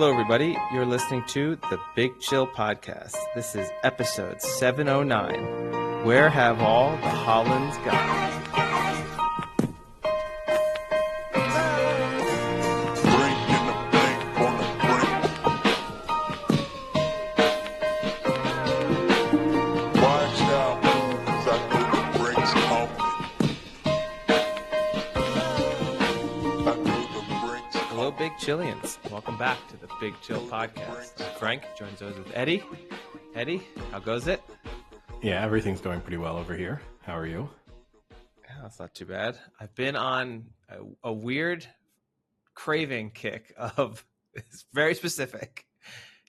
Hello, everybody. You're listening to the Big Chill Podcast. This is episode 709. Where have all the Haalands gone? Chillians, welcome back to the Big Chill Podcast. Frank joins us with Eddie. Eddie, how goes it? Yeah, everything's going pretty well over here. How are you? Yeah, that's not too bad. I've been on a weird craving kick of, it's very specific,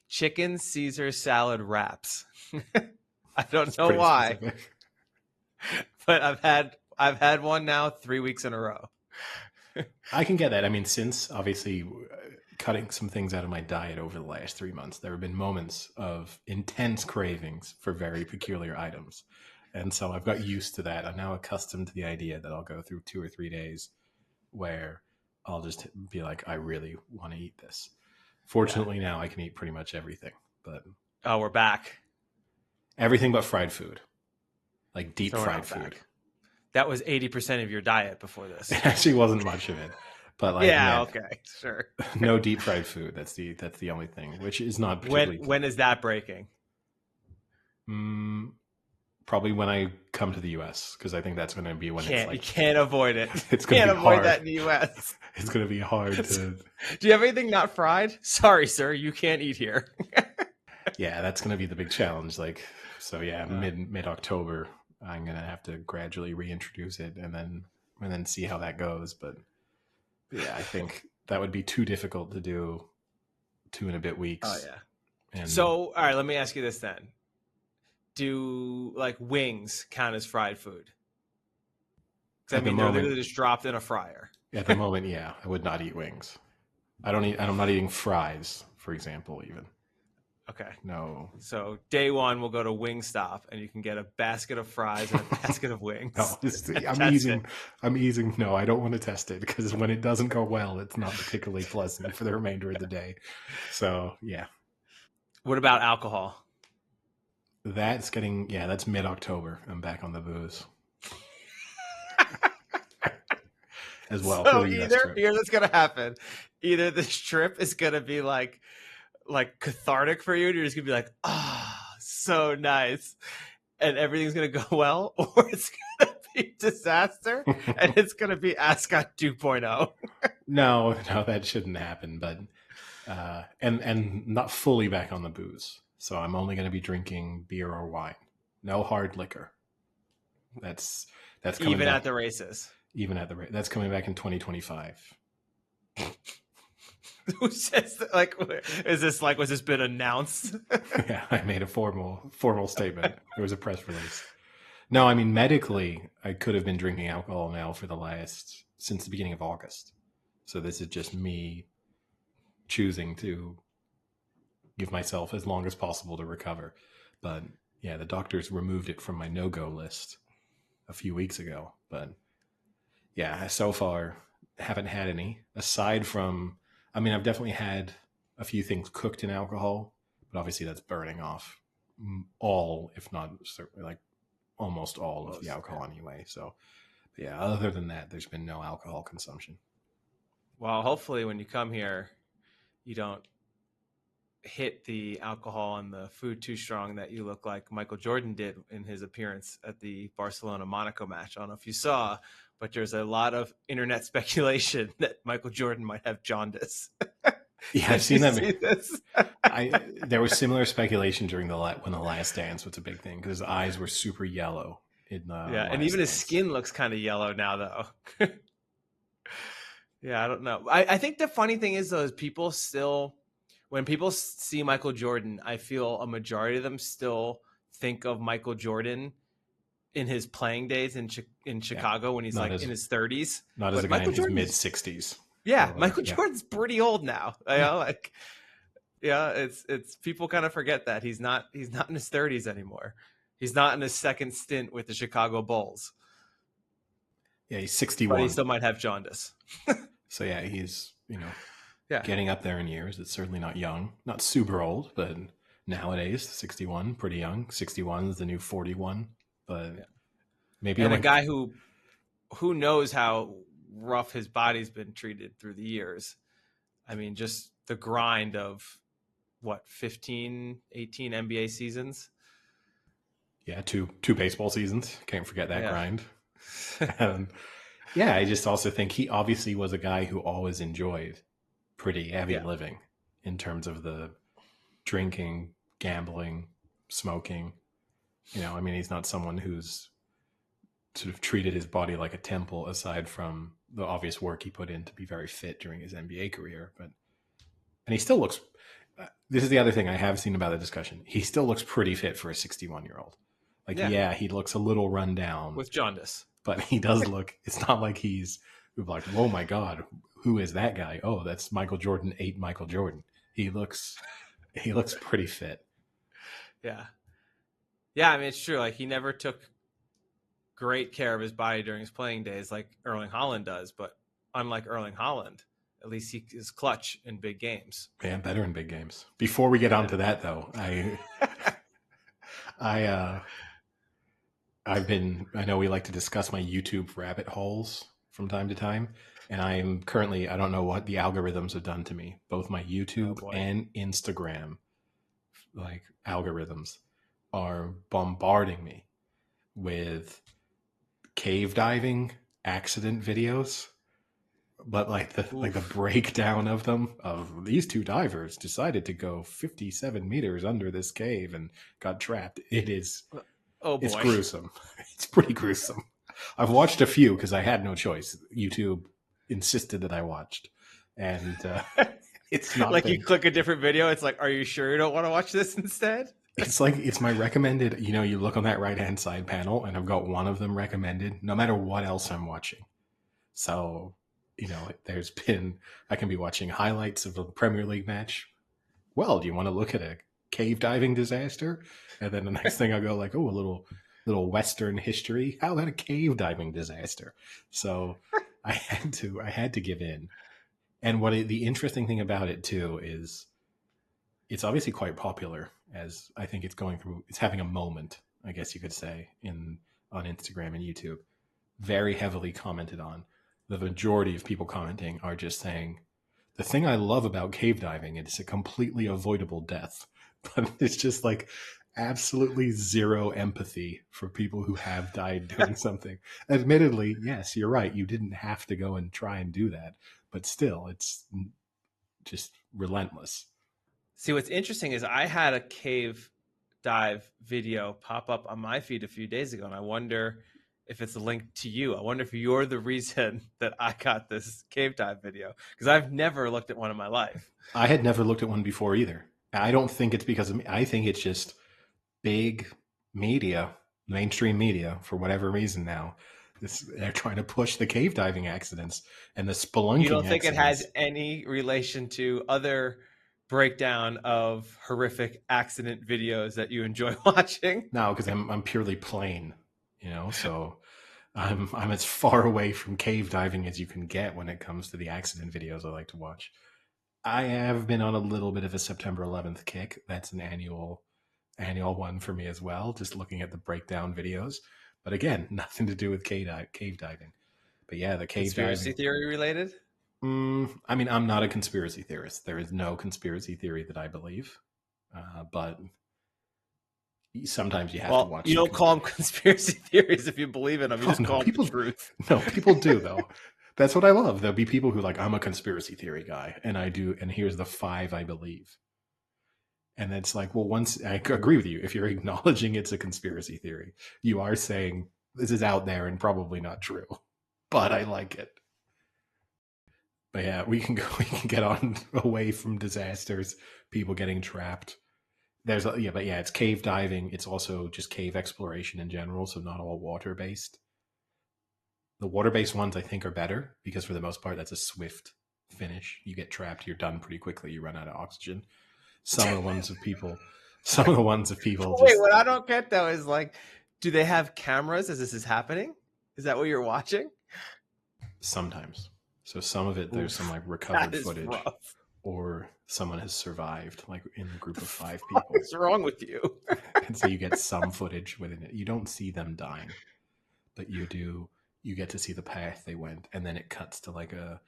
chicken Caesar salad wraps. I don't know why, but I've had one now 3 weeks in a row. I can get that. I mean, since obviously cutting some things out of my diet over the last 3 months, there have been moments of intense cravings for very peculiar items. And so I've got used to that. I'm now accustomed to the idea that I'll go through 2 or 3 days where I'll just be like, I really want to eat this. Fortunately, now I can eat pretty much everything. But we're back. Everything but fried food, like deep fried food. Back. That was 80% of your diet before this. It actually wasn't much of it, but like, yeah, okay, sure. No deep fried food. That's the only thing, which is not particularly. When is that breaking? Probably when I come to the U.S. because I think that's going to be when you can't avoid it. It's going to be avoid hard. that in the U.S. It's going to be hard to. Do you have anything not fried? Sorry, sir, you can't eat here. Yeah, that's going to be the big challenge. Like, so yeah, mid October. I'm gonna have to gradually reintroduce it and then see how that goes. But yeah, I think that would be too difficult to do 2 and a bit weeks. Oh yeah. So all right, let me ask you this then: do like wings count as fried food? Because I mean, they're literally just dropped in a fryer. At the moment, yeah, I would not eat wings. I'm not eating fries, for example, even. Okay. No. So day one, we'll go to Wingstop, and you can get a basket of fries and a basket of wings. No, I'm easing. No, I don't want to test it because when it doesn't go well, it's not particularly pleasant for the remainder of the day. So yeah. What about alcohol? That's mid-October. I'm back on the booze. As well. So here's what's gonna happen. Either this trip is gonna be like cathartic for you and you're just gonna be like, so nice, and everything's gonna go well, or it's gonna be disaster and it's gonna be Ascot 2.0. No, that shouldn't happen, but and not fully back on the booze, so I'm only going to be drinking beer or wine, no hard liquor. That's coming even back, at the races. That's coming back in 2025. Who says like, is this like, was this been announced? Yeah, I made a formal statement. There was a press release. No, I mean, medically, I could have been drinking alcohol now since the beginning of August. So this is just me choosing to give myself as long as possible to recover. But yeah, the doctors removed it from my no-go list a few weeks ago. But yeah, so far, haven't had any aside from. I mean, I've definitely had a few things cooked in alcohol, but obviously that's burning off all, if not certainly like almost all of the alcohol anyway. So, yeah, other than that, there's been no alcohol consumption. Well, hopefully when you come here, you don't hit the alcohol and the food too strong that you look like Michael Jordan did in his appearance at the Barcelona-Monaco match. I don't know if you saw, but there's a lot of internet speculation that Michael Jordan might have jaundice. Yeah, I've seen that. There was similar speculation during when the Last Dance was a big thing because his eyes were super yellow. And even his skin looks kind of yellow now, though. Yeah, I don't know. I think the funny thing is, though, is when people see Michael Jordan, I feel a majority of them still think of Michael Jordan in his playing days in Chicago when he's in his 30s. Not as a guy in his mid-60s. Yeah, Michael Jordan's pretty old now. It's people kind of forget that he's not in his 30s anymore. He's not in his second stint with the Chicago Bulls. Yeah, he's 61. But he still might have jaundice. So yeah, he's Yeah. Getting up there in years. It's certainly not young, not super old, but nowadays 61, pretty young. 61 is the new 41, but Yeah. maybe And a only. guy who knows how rough his body's been treated through the years. I mean, just the grind of what, 15, 18 NBA seasons. Yeah, two baseball seasons. Can't forget that Yeah. grind. And yeah, I just also think he obviously was a guy who always enjoyed pretty heavy Yeah. living in terms of the drinking, gambling, smoking. I mean, he's not someone who's sort of treated his body like a temple aside from the obvious work he put in to be very fit during his NBA career. And he still looks, this is the other thing I have seen about the discussion. He still looks pretty fit for a 61-year-old. Like, yeah, he looks a little run down. With jaundice. But he does look, it's not like he's like, oh my God, who is that guy? Oh, that's Michael Jordan, Michael Jordan. He looks pretty fit. Yeah. Yeah, I mean, it's true. Like, he never took great care of his body during his playing days like Erling Haaland does. But unlike Erling Haaland, at least he is clutch in big games. Yeah, better in big games. Before we get on to that, though, I know we like to discuss my YouTube rabbit holes from time to time. And I'm currently, I don't know what the algorithms have done to me. Both my YouTube and Instagram, like, algorithms are bombarding me with cave diving accident videos. But like the breakdown of them, of these two divers decided to go 57 meters under this cave and got trapped. It's gruesome. It's pretty gruesome. I've watched a few because I had no choice. YouTube insisted that I watched, and it's not like you click a different video. It's like, are you sure you don't want to watch this instead? It's like, it's my recommended. You look on that right hand side panel, and I've got one of them recommended, no matter what else I'm watching. So, I can be watching highlights of a Premier League match. Well, do you want to look at a cave diving disaster? And then the next thing I go like, oh, a little Western history. How about a cave diving disaster? So I had to give in. And the interesting thing about it too is it's obviously quite popular, as I think it's having a moment, I guess you could say, on Instagram and YouTube. Very heavily commented on. The majority of people commenting are just saying, the thing I love about cave diving, it's a completely avoidable death. But it's just like absolutely zero empathy for people who have died doing something. Admittedly, yes, you're right. You didn't have to go and try and do that. But still, it's just relentless. See, what's interesting is I had a cave dive video pop up on my feed a few days ago, and I wonder if it's a link to you. I wonder if you're the reason that I got this cave dive video, because I've never looked at one in my life. I had never looked at one before either. I don't think it's because of me. I think it's just big media, mainstream media, for whatever reason now. They're trying to push the cave diving accidents and the spelunking. You don't think accidents. It has any relation to other breakdown of horrific accident videos that you enjoy watching? No, because I'm purely plain, so I'm as far away from cave diving as you can get when it comes to the accident videos I like to watch. I have been on a little bit of a September 11th kick. That's an annual one for me as well, just looking at the breakdown videos. But again, nothing to do with cave diving. But yeah, the cave conspiracy diving. theory related? I mean, I'm not a conspiracy theorist. There is no conspiracy theory that I believe. But sometimes you have to watch. You don't call them conspiracy theories if you believe in them. You just call them the truth. No, people do, though. That's what I love. There'll be people who I'm a conspiracy theory guy, and I do, and here's the 5 I believe. And it's like, well, once I agree with you, if you're acknowledging it's a conspiracy theory, you are saying this is out there and probably not true, but I like it. But yeah, we can get on away from disasters, people getting trapped. It's cave diving. It's also just cave exploration in general, so not all water-based. The water-based ones, I think, are better because for the most part, that's a swift finish. You get trapped, you're done pretty quickly. You run out of oxygen. Some of the ones of people. Wait, what I don't get though is do they have cameras as this is happening? Is that what you're watching? Sometimes. So some of it, there's some recovered footage. Rough. or someone has survived, like in a group of 5 people. What's wrong with you? And so you get some footage within it. You don't see them dying, but you get to see the path they went, and then it cuts to like a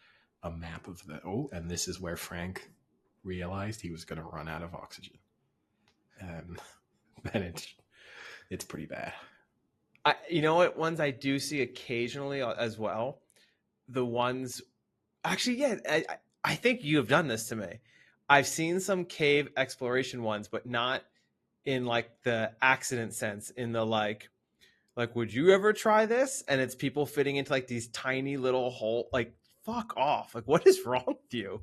map of and this is where Frank realized he was going to run out of oxygen. And then it's pretty bad. You know what ones I do see occasionally as well? The ones, actually, yeah, I think you have done this to me. I've seen some cave exploration ones, but not in like the accident sense, in the like, would you ever try this? And it's people fitting into like these tiny little hole. Like, fuck off. Like, what is wrong with you?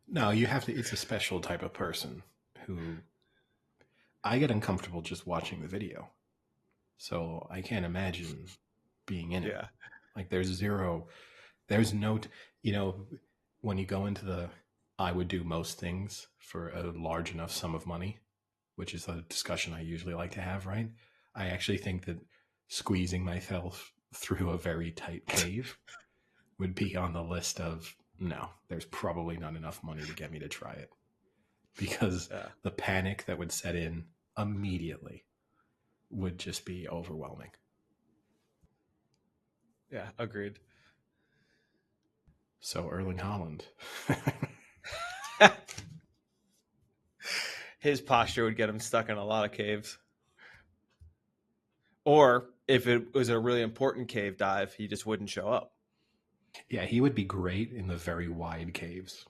No, you have to. It's a special type of person who I get uncomfortable just watching the video. So I can't imagine being in it. Yeah. Like there's no, when you go into I would do most things for a large enough sum of money, which is a discussion I usually like to have, right? I actually think that squeezing myself through a very tight cave would be on the list of, no, there's probably not enough money to get me to try it. Because the panic that would set in immediately would just be overwhelming. Yeah, agreed. So Erling Haaland. His posture would get him stuck in a lot of caves. Or if it was a really important cave dive, he just wouldn't show up. Yeah, he would be great in the very wide caves.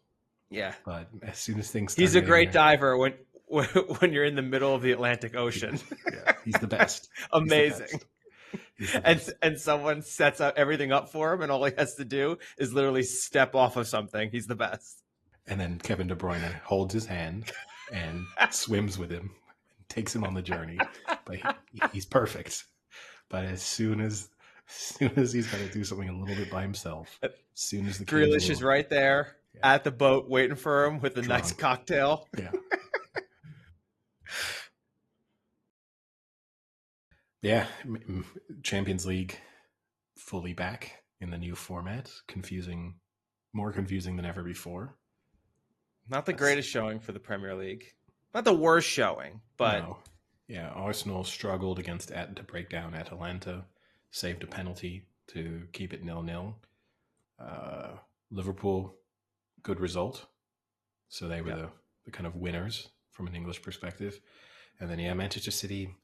Yeah. But as soon as things start, he's a great diver when you're in the middle of the Atlantic Ocean. Yeah, he's the best. Amazing. And someone sets up everything up for him, and all he has to do is literally step off of something. He's the best. And then Kevin De Bruyne holds his hand and swims with him, takes him on the journey. But he's perfect. But as soon as he's got to do something a little bit by himself, as soon as the Grealish is right there at the boat waiting for him with a nice cocktail. Yeah. Yeah, Champions League fully back in the new format. More confusing than ever before. Not the greatest showing for the Premier League. Not the worst showing, but... No. Yeah, Arsenal struggled to break down Atalanta, saved a penalty to keep it 0-0. Liverpool, good result. So they were the kind of winners from an English perspective. And then, Manchester City...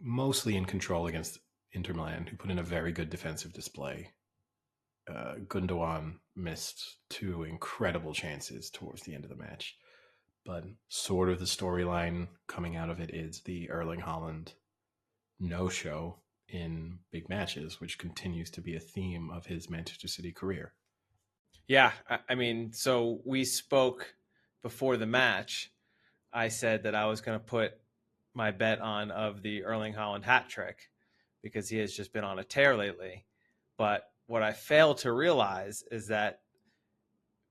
mostly in control against Inter Milan, who put in a very good defensive display. Gundogan missed 2 incredible chances towards the end of the match. But sort of the storyline coming out of it is the Erling Haaland no-show in big matches, which continues to be a theme of his Manchester City career. Yeah, I mean, so we spoke before the match. I said that I was going to put my bet on of the Erling Haaland hat trick because he has just been on a tear lately. But what I failed to realize is that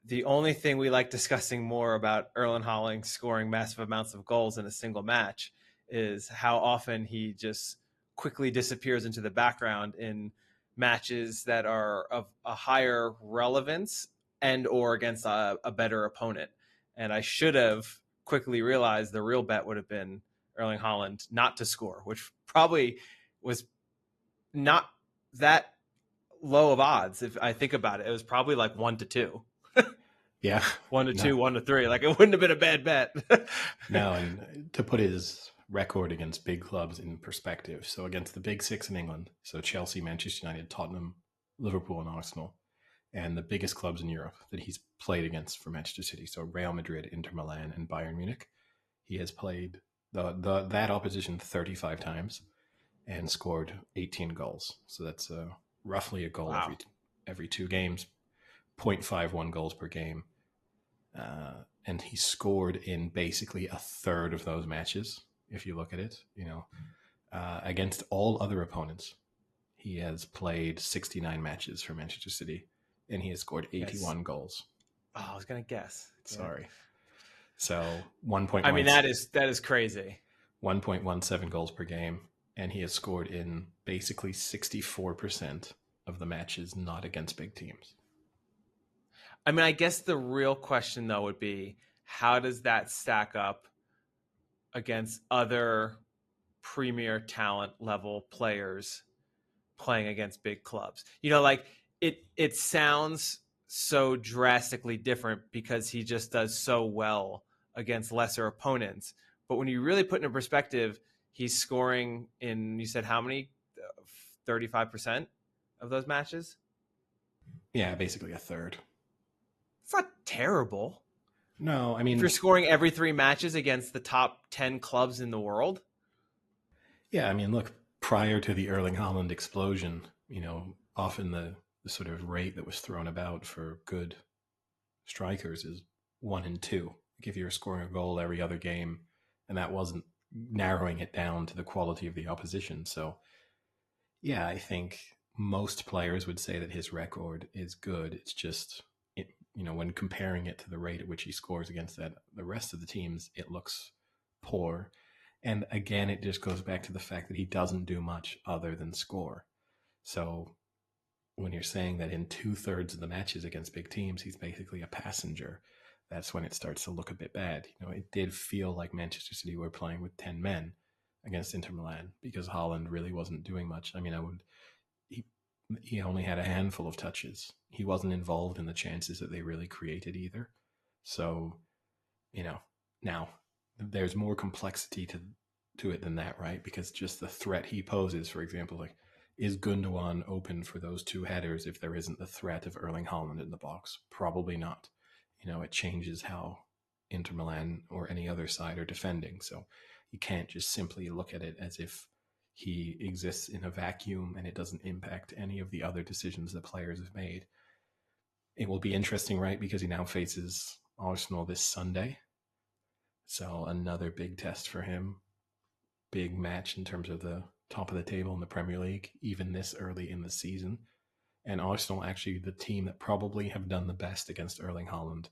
the only thing we like discussing more about Erling Haaland scoring massive amounts of goals in a single match is how often he just quickly disappears into the background in matches that are of a higher relevance and or against a better opponent. And I should have quickly realized the real bet would have been Erling Haaland not to score, which probably was not that low of odds. If I think about it, it was probably like 1-2. Yeah. 1-2, 1-3. Like, it wouldn't have been a bad bet. No, and to put his record against big clubs in perspective, so against the big 6 in England, so Chelsea, Manchester United, Tottenham, Liverpool, and Arsenal, and the biggest clubs in Europe that he's played against for Manchester City, so Real Madrid, Inter Milan, and Bayern Munich, he has played that opposition 35 times and scored 18 goals. So that's roughly a goal every 2 games, 0.51 goals per game. And he scored in basically a third of those matches, if you look at it. Against all other opponents, he has played 69 matches for Manchester City, and he has scored 81 goals. Oh, I was going to guess. Sorry. So 1.1. I mean, that is crazy. 1.17 goals per game, and he has scored in basically 64% of the matches not against big teams. I mean, I guess the real question though would be, how does that stack up against other premier talent level players playing against big clubs? You know, like it sounds so drastically different because he just does so well against lesser opponents. But when you really put into perspective, he's scoring in, you said how many? 35% of those matches? Yeah, basically a third. It's not terrible. No, I If you're mean, scoring every 3 matches against the top 10 clubs in the world. yeah, I mean, look, prior to the Erling Haaland explosion, often the sort of rate that was thrown about for good strikers is 1 and 2. Like if you're scoring a goal every other game, and that wasn't narrowing it down to the quality of the opposition. So, yeah, I think most players would say that his record is good. It's just, when comparing it to the rate at which he scores against the rest of the teams, it looks poor. And again, it just goes back to the fact that he doesn't do much other than score. So when you're saying that in 2/3 of the matches against big teams, he's basically a passenger, that's when it starts to look a bit bad. It did feel like Manchester City were playing with 10 men against Inter Milan because Haaland really wasn't doing much. I mean, he, he only had a handful of touches. He wasn't involved in the chances that they really created either. So, now there's more complexity to it than that, right? Because just the threat he poses, for example, like, is Gundogan open for those two headers if there isn't the threat of Erling Haaland in the box? Probably not. It changes how Inter Milan or any other side are defending. So you can't just simply look at it as if he exists in a vacuum and it doesn't impact any of the other decisions that players have made. It will be interesting, right? Because he now faces Arsenal this Sunday. So another big test for him. Big match in terms of the top of the table in the Premier League, even this early in the season. And Arsenal, actually, the team that probably have done the best against Erling Haaland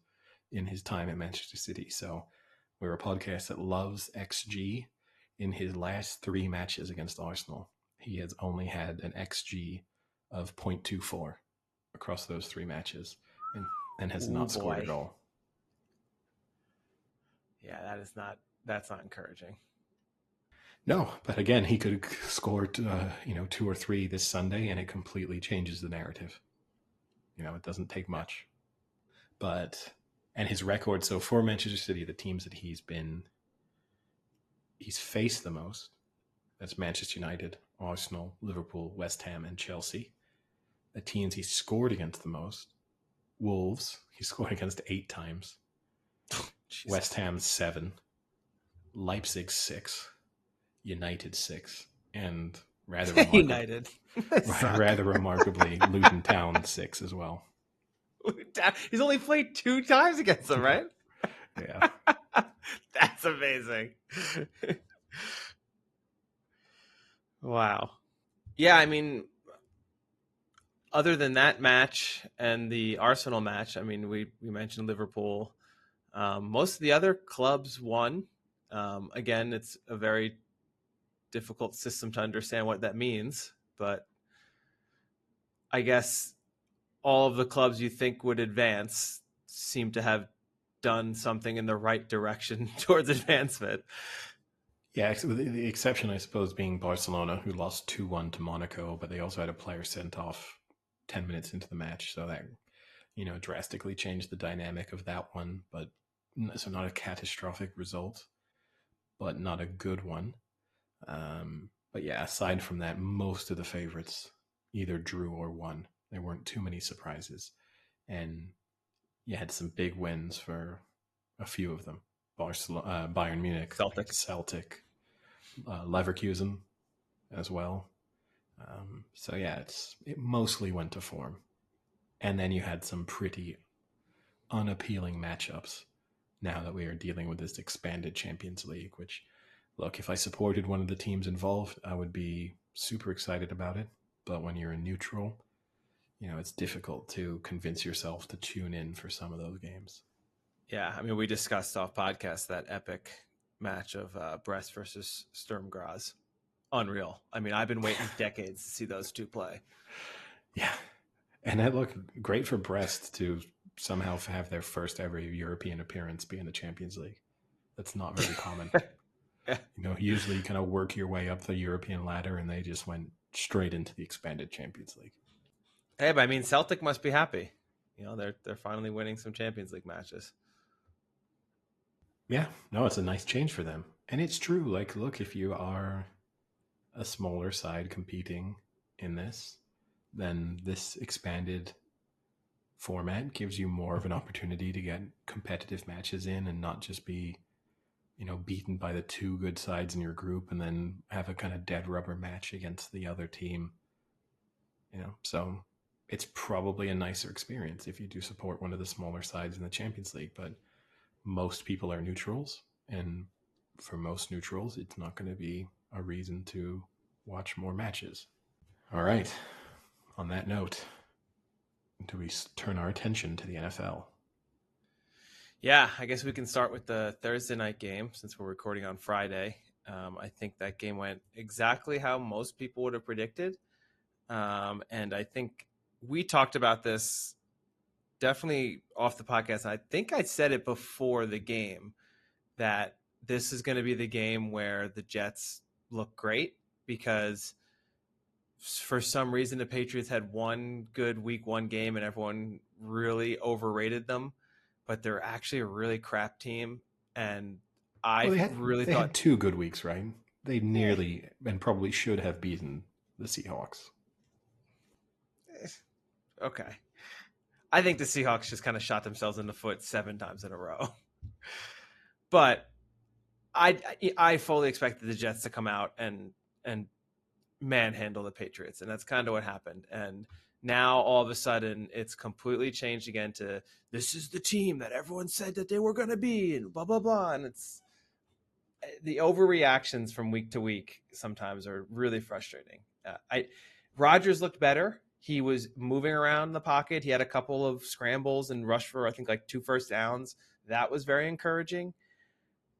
in his time at Manchester City. So we're a podcast that loves XG. In his last 3 matches against Arsenal, he has only had an XG of 0.24 across those 3 matches and has not scored a goal. Yeah, that's not encouraging. No, but again, he could score, 2 or 3 this Sunday, and it completely changes the narrative. It doesn't take much. And his record, so for Manchester City, the teams that he's faced the most, that's Manchester United, Arsenal, Liverpool, West Ham, and Chelsea. The teams he scored against the most, Wolves, he scored against 8 times. West Ham 7, Leipzig 6, United 6, and rather United. rather remarkably, Luton Town 6 as well. He's only played 2 times against them, right? Yeah. That's amazing. Wow. Yeah, I mean, other than that match and the Arsenal match, I mean, we mentioned Liverpool. Most of the other clubs won. Again, it's a very difficult system to understand what that means, but I guess all of the clubs you think would advance seem to have done something in the right direction towards advancement. Yeah, the exception, I suppose, being Barcelona, who lost 2-1 to Monaco, but they also had a player sent off 10 minutes into the match. So that, drastically changed the dynamic of that one. But so not a catastrophic result, but not a good one. But yeah, aside from that, most of the favorites either drew or won. There weren't too many surprises. And you had some big wins for a few of them. Bayern Munich, Celtic, Leverkusen as well. So yeah, it mostly went to form. And then you had some pretty unappealing matchups now that we are dealing with this expanded Champions League, which, look, if I supported one of the teams involved, I would be super excited about it. But when you're a neutral, it's difficult to convince yourself to tune in for some of those games. Yeah, I mean, we discussed off podcast that epic match of Brest versus Sturm Graz. Unreal. I mean, I've been waiting decades to see those two play. Yeah. And that looked great for Brest to somehow have their first ever European appearance be in the Champions League. That's not very common. Usually you kind of work your way up the European ladder, and they just went straight into the expanded Champions League. Hey, but I mean, Celtic must be happy. They're finally winning some Champions League matches. Yeah, no, it's a nice change for them. And it's true. Like, look, if you are a smaller side competing in this, then this expanded format gives you more of an opportunity to get competitive matches in and not just be, beaten by the two good sides in your group and then have a kind of dead rubber match against the other team. So it's probably a nicer experience if you do support one of the smaller sides in the Champions League, but most people are neutrals, and for most neutrals, it's not going to be a reason to watch more matches. All right. On that note, do we turn our attention to the NFL? Yeah, I guess we can start with the Thursday night game since we're recording on Friday. I think that game went exactly how most people would have predicted. And I think we talked about this definitely off the podcast. I think I said it before the game that this is going to be the game where the Jets look great because for some reason the Patriots had one good week one game and everyone really overrated them, but they're actually a really crap team. And I they had 2 good weeks, right? They nearly and probably should have beaten the Seahawks. Okay. I think the Seahawks just kind of shot themselves in the foot 7 times in a row. But I fully expected the Jets to come out and manhandle the Patriots, and that's kind of what happened. And now all of a sudden it's completely changed again to this is the team that everyone said that they were going to be and blah, blah, blah. And it's the overreactions from week to week sometimes are really frustrating. Rodgers looked better. He was moving around in the pocket. He had a couple of scrambles and rushed for, I think, like 2 first downs. That was very encouraging.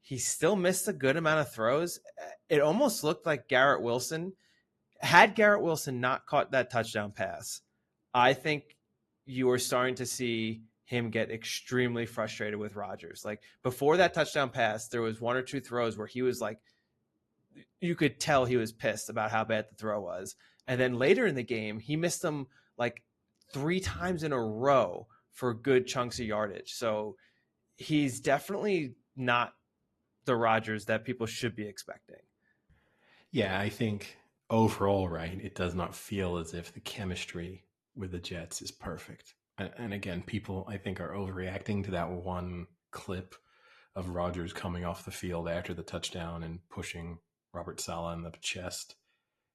He still missed a good amount of throws. It almost looked like Garrett Wilson. Had Garrett Wilson not caught that touchdown pass, I think you were starting to see him get extremely frustrated with Rodgers. Like before that touchdown pass, there was 1 or 2 throws where he was like, you could tell he was pissed about how bad the throw was. And then later in the game, he missed them like 3 times in a row for good chunks of yardage. So he's definitely not the Rodgers that people should be expecting. Yeah, I think overall, right, it does not feel as if the chemistry with the Jets is perfect. And again, people, I think, are overreacting to that one clip of Rodgers coming off the field after the touchdown and pushing Robert Saleh in the chest.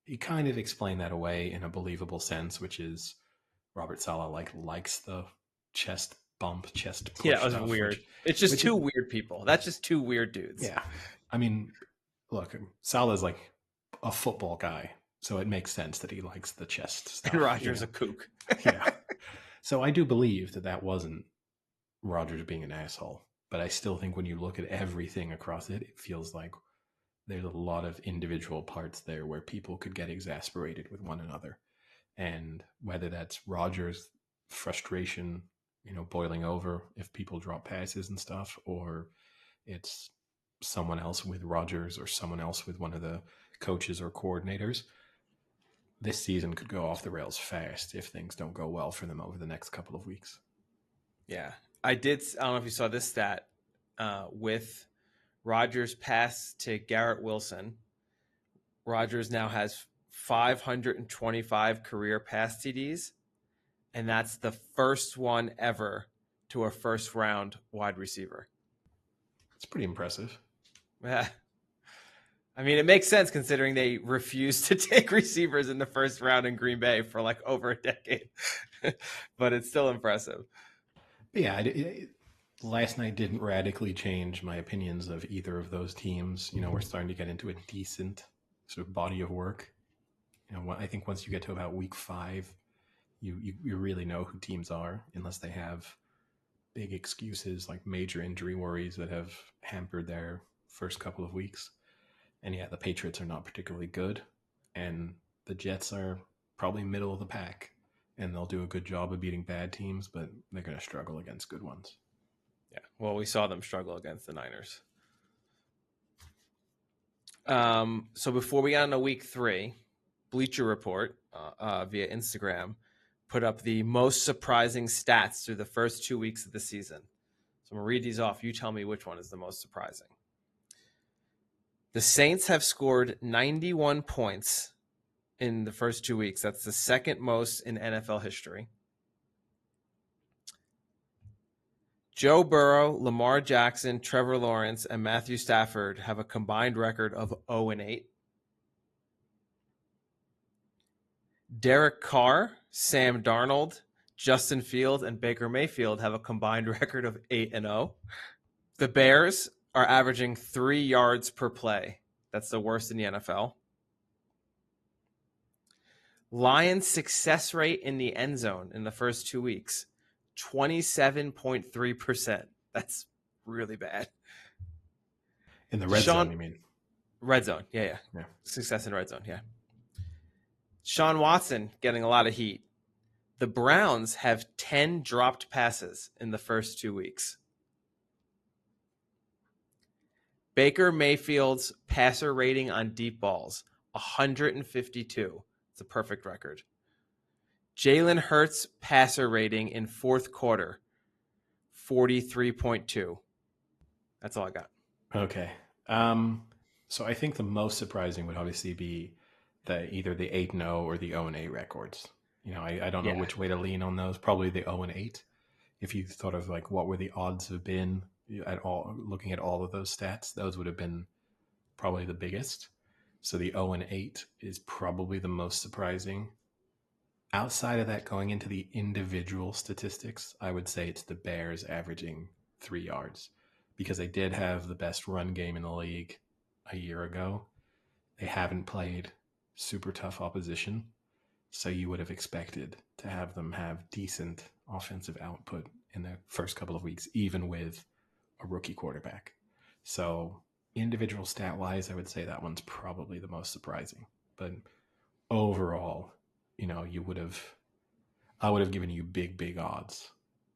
He kind of explained that away in a believable sense, which is Robert Saleh likes the chest bump, chest push. Yeah, it was weird. It's just 2 weird people. That's just 2 weird dudes. Yeah. I mean, look, Saleh's like a football guy, so it makes sense that he likes the chest stuff. And Rodgers a kook. Yeah. So I do believe that wasn't Rodgers being an asshole, but I still think when you look at everything across it, it feels like there's a lot of individual parts there where people could get exasperated with one another. And whether that's Rodgers' frustration, boiling over if people drop passes and stuff, or it's someone else with Rodgers or someone else with one of the coaches or coordinators, this season could go off the rails fast if things don't go well for them over the next couple of weeks. Yeah. I don't know if you saw this stat with Rodgers' pass to Garrett Wilson. Rodgers now has 525 career pass TDs, and that's the first one ever to a first-round wide receiver. It's pretty impressive. Yeah. I mean, it makes sense considering they refused to take receivers in the first round in Green Bay for like over a decade, but it's still impressive. But yeah, last night didn't radically change my opinions of either of those teams. We're starting to get into a decent sort of body of work. I think once you get to about week 5, you really know who teams are, unless they have big excuses like major injury worries that have hampered their first couple of weeks. And yeah, the Patriots are not particularly good, and the Jets are probably middle of the pack. and they'll do a good job of beating bad teams, but they're going to struggle against good ones. Yeah. Well, we saw them struggle against the Niners. So before we got into week 3, Bleacher Report via Instagram put up the most surprising stats through the first 2 weeks of the season. So I'm going to read these off. You tell me which one is the most surprising. The Saints have scored 91 points in the first 2 weeks. That's the second most in NFL history. Joe Burrow, Lamar Jackson, Trevor Lawrence, and Matthew Stafford have a combined record of 0-8. Derek Carr, Sam Darnold, Justin Fields, and Baker Mayfield have a combined record of 8-0. The Bears are averaging 3 yards per play. That's the worst in the NFL. Lions' success rate in the end zone in the first 2 weeks, 27.3%. That's really bad. In the red zone, you mean? Red zone, yeah. Success in red zone, yeah. Sean Watson getting a lot of heat. The Browns have 10 dropped passes in the first 2 weeks. Baker Mayfield's passer rating on deep balls, 152. It's a perfect record. Jalen Hurts' passer rating in fourth quarter, 43.2. That's all I got. Okay. So I think the most surprising would obviously be either the 8-0 or the 0-8 records. I don't know which way to lean on those. Probably the 0-8. If you thought of like what were the odds have been at all, looking at all of those stats, those would have been probably the biggest. So the 0-8 is probably the most surprising. Outside of that, going into the individual statistics, I would say it's the Bears averaging 3 yards, because they did have the best run game in the league a year ago. They haven't played super tough opposition, so you would have expected to have them have decent offensive output in the first couple of weeks, even with a rookie quarterback. So individual stat-wise, I would say that one's probably the most surprising. But overall, I would have given you big odds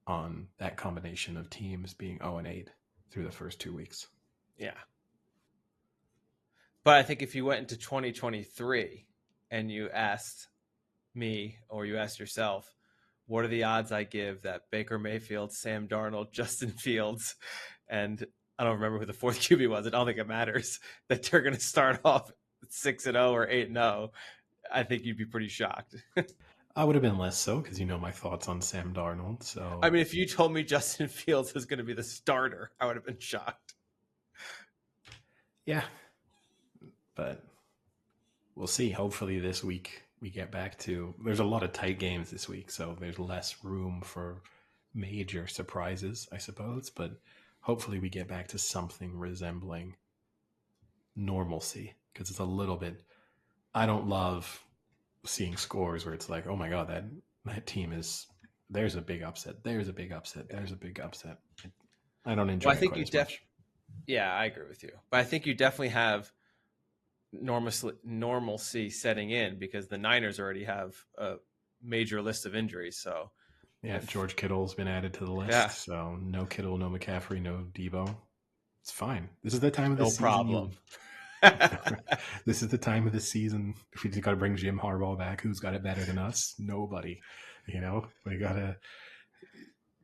on that combination of teams being 0-8 through the first 2 weeks. Yeah. But I think if you went into 2023 and you asked me or you asked yourself, what are the odds I give that Baker Mayfield, Sam Darnold, Justin Fields, and I don't remember who the fourth QB was. I don't think it matters, that they're going to start off 6-0 or 8-0. I think you'd be pretty shocked. I would have been less so because my thoughts on Sam Darnold. So I mean, if you told me Justin Fields was going to be the starter, I would have been shocked. Yeah, but we'll see. Hopefully this week we get back to. There's a lot of tight games this week, so there's less room for major surprises, I suppose. But hopefully we get back to something resembling normalcy, because it's a little bit. I don't love seeing scores where it's like, oh my god, that team is. There's a big upset. There's a big upset. There's a big upset. I don't enjoy it quite as much. Yeah, I agree with you. But I think you definitely have normalcy setting in, because the Niners already have a major list of injuries. So yeah, George Kittle's been added to the list. Yeah. So no Kittle, no McCaffrey, no Debo. It's fine. This is the time of the season. No problem. This is the time of the season. If we just got to bring Jim Harbaugh back, who's got it better than us? Nobody. We got to.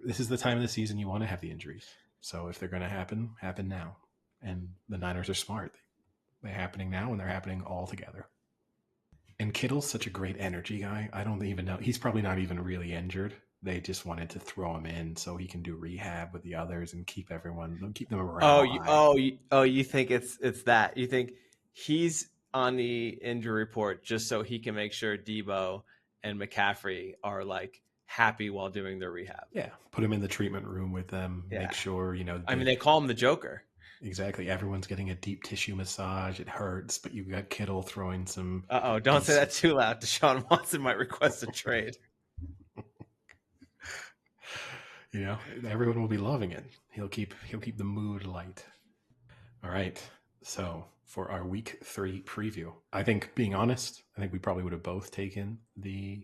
This is the time of the season you want to have the injuries. So if they're going to happen now. And the Niners are smart. They're happening now, and they're happening all together. And Kittle's such a great energy guy. I don't even know. He's probably not even really injured. They just wanted to throw him in so he can do rehab with the others and keep them around. You think it's that? You think he's on the injury report just so he can make sure Debo and McCaffrey are like happy while doing their rehab? Yeah, put him in the treatment room with them. Yeah. Make sure they call him the Joker. Exactly. Everyone's getting a deep tissue massage. It hurts, but you've got Kittle throwing some. Don't say that too loud. Deshaun Watson might request a trade. Everyone will be loving it. He'll keep the mood light. All right. So for our week 3 preview, I think, being honest, we probably would have both taken the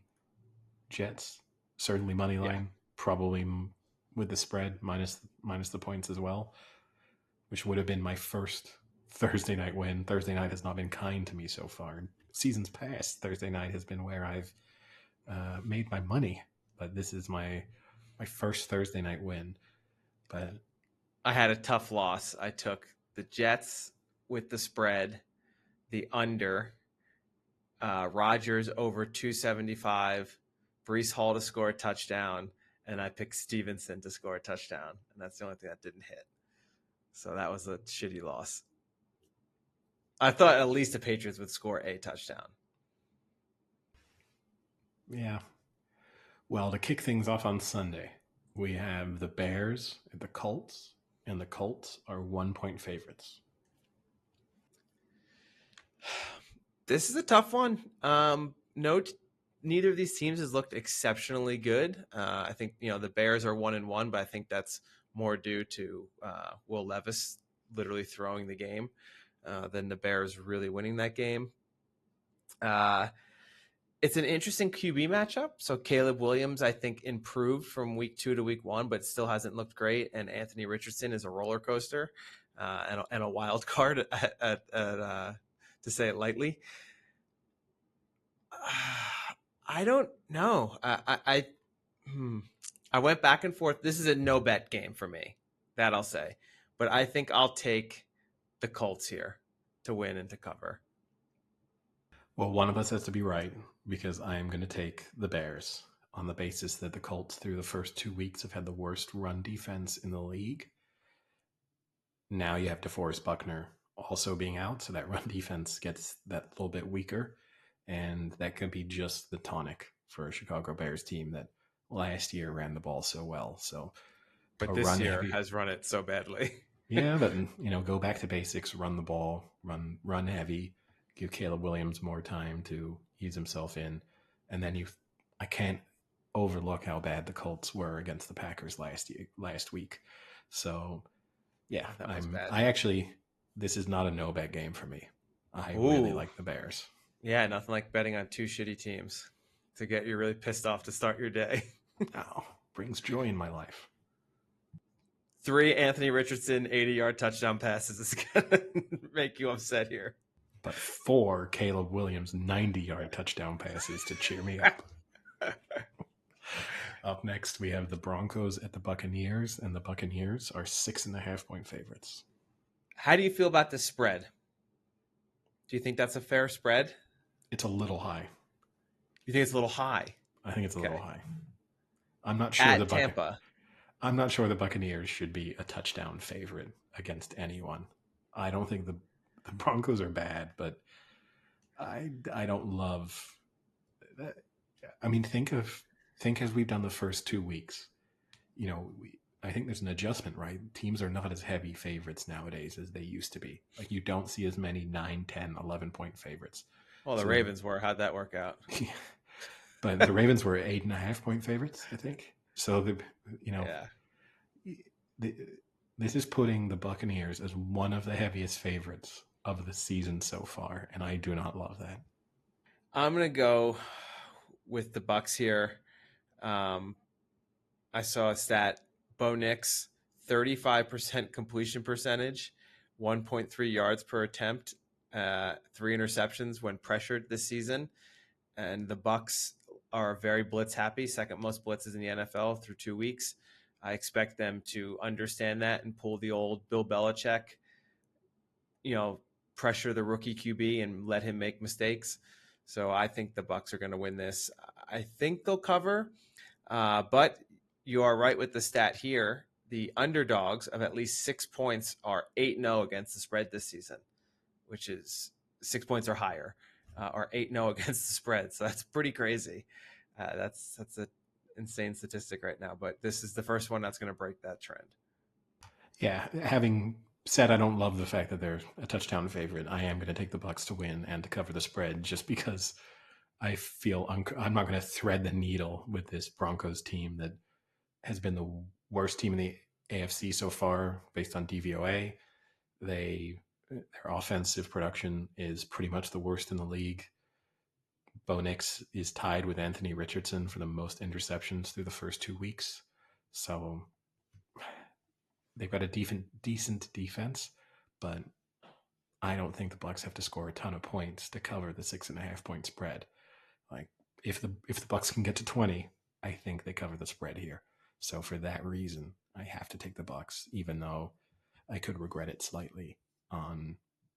Jets. Certainly money Yeah. line, probably with the spread minus the points as well, which would have been my first Thursday night win. Thursday night has not been kind to me so far. Seasons past, Thursday night has been where I've made my money, but this is my first Thursday night win. But I had a tough loss. I took the Jets with the spread, the under, Rodgers over 275, Brees Hall to score a touchdown, and I picked Stevenson to score a touchdown, and that's the only thing that didn't hit. So that was a shitty loss. I thought at least the Patriots would score a touchdown. yeah, well, to kick things off on Sunday, we have the Bears and the Colts, and the Colts are 1 point favorites. This is a tough one. Neither of these teams has looked exceptionally good. I think the Bears are 1-1, but I think that's more due to Will Levis literally throwing the game than the Bears really winning that game. It's an interesting QB matchup. So Caleb Williams, I think, improved from week 2 to week 1, but still hasn't looked great. And Anthony Richardson is a roller coaster and a wild card, to say it lightly. I don't know. I went back and forth. This is a no bet game for me, that I'll say. But I think I'll take the Colts here to win and to cover. Well, one of us has to be right because I am going to take the Bears on the basis that the Colts, through the first 2 weeks, have had the worst run defense in the league. Now you have DeForest Buckner also being out, so that run defense gets that little bit weaker, and that could be just the tonic for a Chicago Bears team that last year ran the ball so well. So, but this year has run it so badly. Yeah, but go back to basics, run the ball, run heavy, give Caleb Williams more time to ease himself in, and then I can't overlook how bad the Colts were against the Packers last week. So, yeah, that was bad. This is not a no bet game for me. I really like the Bears. Yeah, nothing like betting on two shitty teams to get you really pissed off to start your day. Oh, brings joy in my life. 3 Anthony Richardson 80-yard touchdown passes is going to make you upset here. But 4 Caleb Williams 90-yard touchdown passes to cheer me up. Up next, we have the Broncos at the Buccaneers, and the Buccaneers are 6.5 point favorites. How do you feel about the spread? Do you think that's a fair spread? It's a little high. You think it's a little high? I think it's a little high. I'm not sure at Tampa. I'm not sure the Buccaneers should be a touchdown favorite against anyone. I don't think the Broncos are bad, but I don't love that. I mean, think as we've done the first 2 weeks. I think there's an adjustment, right? Teams are not as heavy favorites nowadays as they used to be. Like, you don't see as many 9, 10, 11 point favorites. Well, the Ravens were. How'd that work out? But the Ravens were 8.5 point favorites, I think. So this is putting the Buccaneers as one of the heaviest favorites of the season so far, and I do not love that. I'm gonna go with the Bucs here. I saw a stat: Bo Nix 35% completion percentage, 1.3 yards per attempt, 3 interceptions when pressured this season, and the Bucs are very blitz happy, second most blitzes in the NFL through 2 weeks. I expect them to understand that and pull the old Bill Belichick, pressure the rookie QB and let him make mistakes. So I think the Bucs are going to win this. I think they'll cover, but you are right with the stat here. The underdogs of at least 6 points are 8-0 against the spread this season, which is 6 points or higher, are 8-0 against the spread. So that's pretty crazy. That's an insane statistic right now, but this is the first one that's going to break that trend. Yeah, having said I don't love the fact that they're a touchdown favorite, I am going to take the Bucs to win and to cover the spread, just because I feel I'm not going to thread the needle with this Broncos team that has been the worst team in the AFC so far based on DVOA. Their offensive production is pretty much the worst in the league. Bo Nix is tied with Anthony Richardson for the most interceptions through the first 2 weeks. So they've got a decent defense, but I don't think the Bucks have to score a ton of points to cover the 6.5 point spread. Like if the Bucks can get to 20, I think they cover the spread here. So for that reason, I have to take the Bucks, even though I could regret it slightly on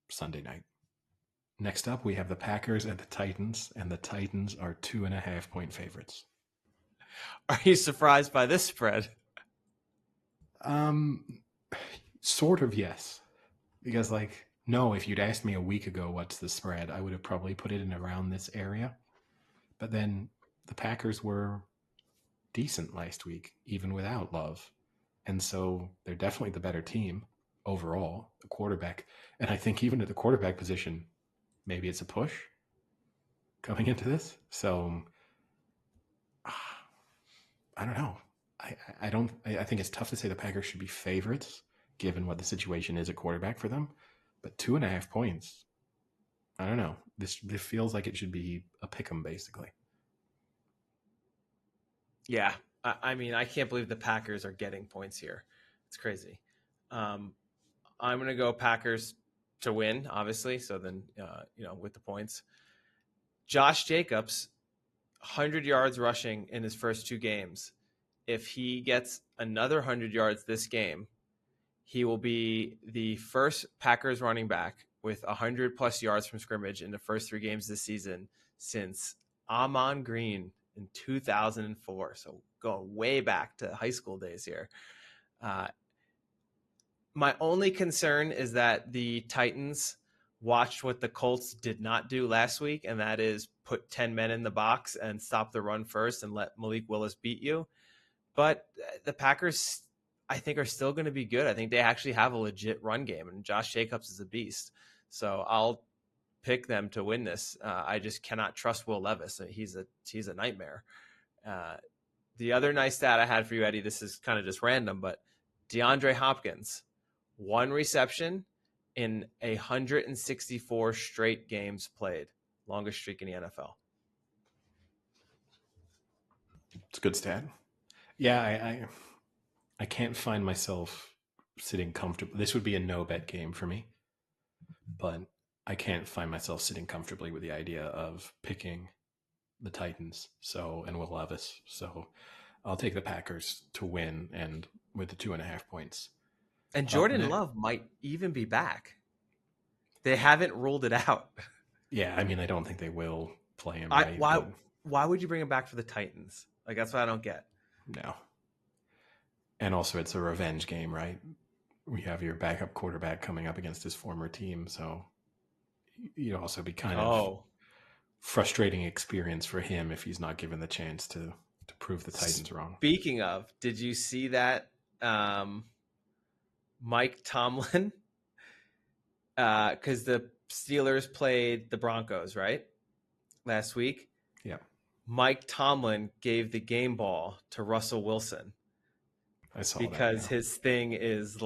Sunday night. Next up, we have the Packers and the Titans, and the Titans are 2.5 point favorites. Are you surprised by this spread? Sort of, yes. Because, no, if you'd asked me a week ago what's the spread, I would have probably put it in around this area. But then the Packers were decent last week, even without Love. And so they're definitely the better team overall, the quarterback. And I think even at the quarterback position, maybe it's a push coming into this. So I don't know. I think it's tough to say the Packers should be favorites given what the situation is at quarterback for them. But 2.5 points, I don't know. This feels like it should be a pick 'em basically. Yeah, I mean, I can't believe the Packers are getting points here. It's crazy. I'm going to go Packers to win, obviously. So then, with the points. Josh Jacobs, 100 yards rushing in his first 2 games. If he gets another 100 yards this game, he will be the first Packers running back with 100-plus yards from scrimmage in the first 3 games this season since Amon Green in 2004. So going way back to high school days here. My only concern is that the Titans watched what the Colts did not do last week, and that is put 10 men in the box and stop the run first and let Malik Willis beat you. But the Packers, I think, are still going to be good. I think they actually have a legit run game, and Josh Jacobs is a beast. So I'll pick them to win this. I just cannot trust Will Levis. He's a nightmare. The other nice stat I had for you, Eddie, this is kind of just random, but DeAndre Hopkins, 1 reception in 164 straight games played. Longest streak in the NFL. It's a good stat. Yeah, I can't find myself sitting comfortably. This would be a no-bet game for me. But I can't find myself sitting comfortably with the idea of picking the Titans and Will Levis. So I'll take the Packers to win and with the 2.5 points. And Jordan Love might even be back. They haven't ruled it out. Yeah, I mean, I don't think they will play him. Why would you bring him back for the Titans? That's what I don't get. No. And also, it's a revenge game, right? We have your backup quarterback coming up against his former team, so you'd also be kind of frustrating experience for him if he's not given the chance to prove the Titans wrong. Speaking of, did you see that Mike Tomlin? Because the Steelers played the Broncos, right? Last week. Yeah. Mike Tomlin gave the game ball to Russell Wilson. I saw because that, yeah. His thing is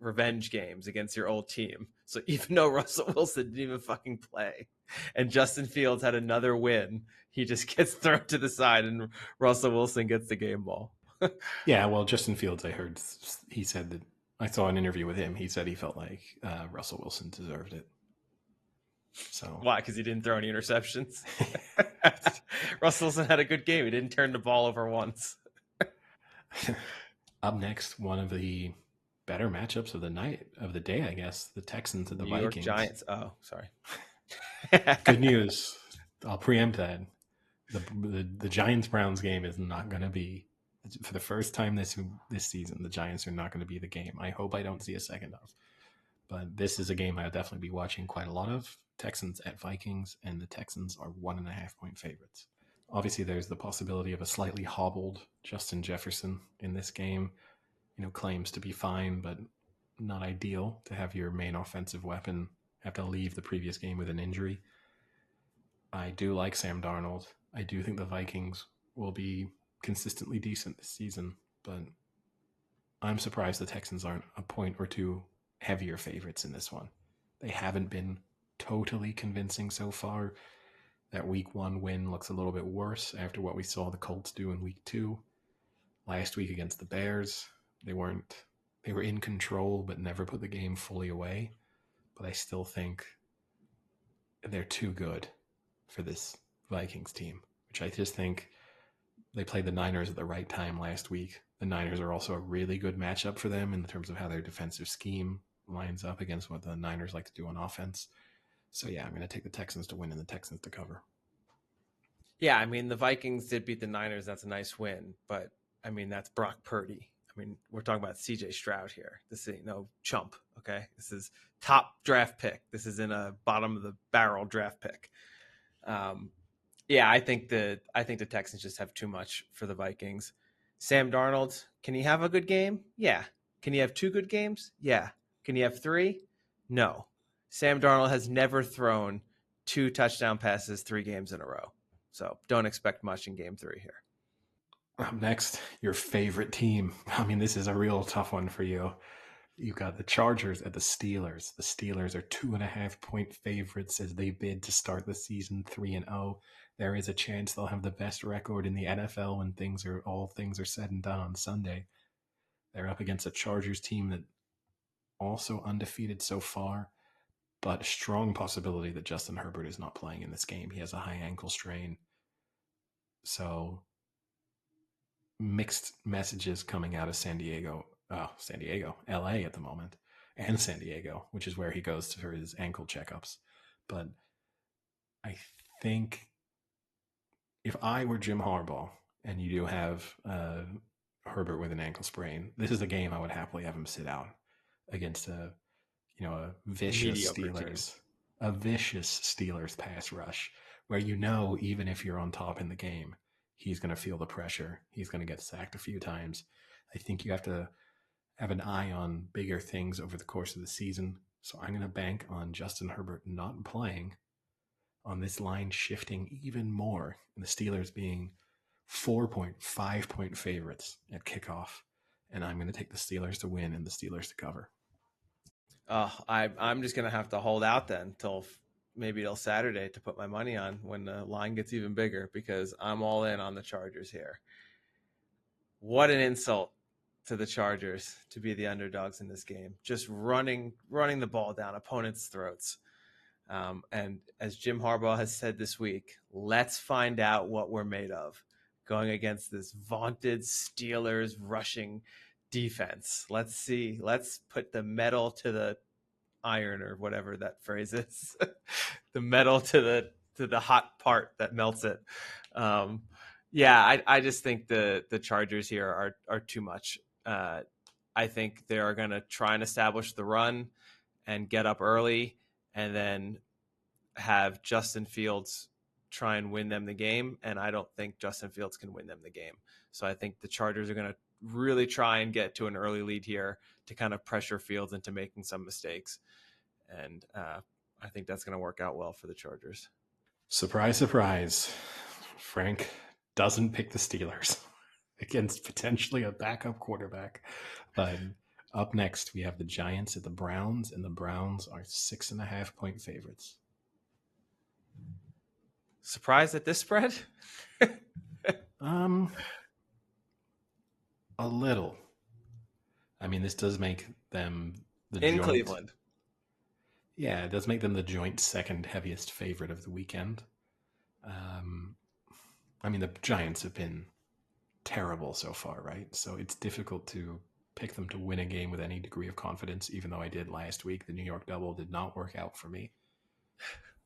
revenge games against your old team. So even though Russell Wilson didn't even fucking play and Justin Fields had another win, he just gets thrown to the side and Russell Wilson gets the game ball. Yeah, well, Justin Fields, I heard he said that I saw an interview with him. He said he felt like Russell Wilson deserved it. So why? Because he didn't throw any interceptions. Russell Wilson had a good game. He didn't turn the ball over once. Up next, one of the better matchups of the day, I guess, the Texans and the Vikings. New York Giants. Oh, sorry. Good news. I'll preempt that. The Giants-Browns game is not going to be, for the first time this season, the Giants are not going to be the game. I hope I don't see a second of. But this is a game I'll definitely be watching quite a lot of. Texans at Vikings, and the Texans are 1.5 point favorites. Obviously, there's the possibility of a slightly hobbled Justin Jefferson in this game. Claims to be fine, but not ideal to have your main offensive weapon have to leave the previous game with an injury. I do like Sam Darnold. I do think the Vikings will be consistently decent this season, but I'm surprised the Texans aren't a point or two heavier favorites in this one. They haven't been totally convincing so far. That week 1 win looks a little bit worse after what we saw the Colts do in week 2. Last week against the Bears, they were in control but never put the game fully away. But I still think they're too good for this Vikings team, which I just think they played the Niners at the right time last week. The Niners are also a really good matchup for them in terms of how their defensive scheme lines up against what the Niners like to do on offense. So yeah, I'm going to take the Texans to win and the Texans to cover. Yeah, I mean, the Vikings did beat the Niners. That's a nice win. But, I mean, that's Brock Purdy. I mean, we're talking about CJ Stroud here. This ain't no chump, okay? This is top draft pick. This is in a bottom of the barrel draft pick. Yeah, I think the Texans just have too much for the Vikings. Sam Darnold, can he have a good game? Yeah. Can he have 2 good games? Yeah. Can he have 3? No. Sam Darnold has never thrown 2 touchdown passes 3 games in a row. So don't expect much in game 3 here. Up next, your favorite team. I mean, this is a real tough one for you. You got the Chargers at the Steelers. The Steelers are 2.5-point favorites as they bid to start the season 3-0. There is a chance they'll have the best record in the NFL when all things are said and done on Sunday. They're up against a Chargers team that also undefeated so far, but strong possibility that Justin Herbert is not playing in this game. He has a high ankle strain. So mixed messages coming out of LA at the moment, and San Diego, which is where he goes for his ankle checkups. But I think if I were Jim Harbaugh and you do have Herbert with an ankle sprain, this is a game I would happily have him sit out against a vicious Steelers pass rush, where even if you're on top in the game, he's going to feel the pressure. He's going to get sacked a few times. I think you have to have an eye on bigger things over the course of the season. So I'm going to bank on Justin Herbert not playing, on this line shifting even more, and the Steelers being 4.5-point favorites at kickoff. And I'm going to take the Steelers to win and the Steelers to cover. I'm just going to have to hold out then till Saturday to put my money on when the line gets even bigger, because I'm all in on the Chargers here. What an insult to the Chargers to be the underdogs in this game, just running the ball down opponents' throats. And as Jim Harbaugh has said this week, let's find out what we're made of going against this vaunted Steelers rushing defense. Let's see. Let's put the metal to the iron, or whatever that phrase is. The metal to the hot part that melts it. I just think the Chargers here are too much. I think they are going to try and establish the run and get up early, and then have Justin Fields try and win them the game. And I don't think Justin Fields can win them the game. So I think the Chargers are going to really try and get to an early lead here to kind of pressure Fields into making some mistakes. And I think that's going to work out well for the Chargers. Surprise, surprise. Frank doesn't pick the Steelers against potentially a backup quarterback. But up next, we have the Giants at the Browns, and the Browns are 6.5-point favorites. Surprised at this spread? A little. I mean, this does make them in Cleveland. Yeah, it does make them the joint second heaviest favorite of the weekend. I mean, the Giants have been terrible so far, right? So it's difficult to pick them to win a game with any degree of confidence, even though I did last week. The New York double did not work out for me.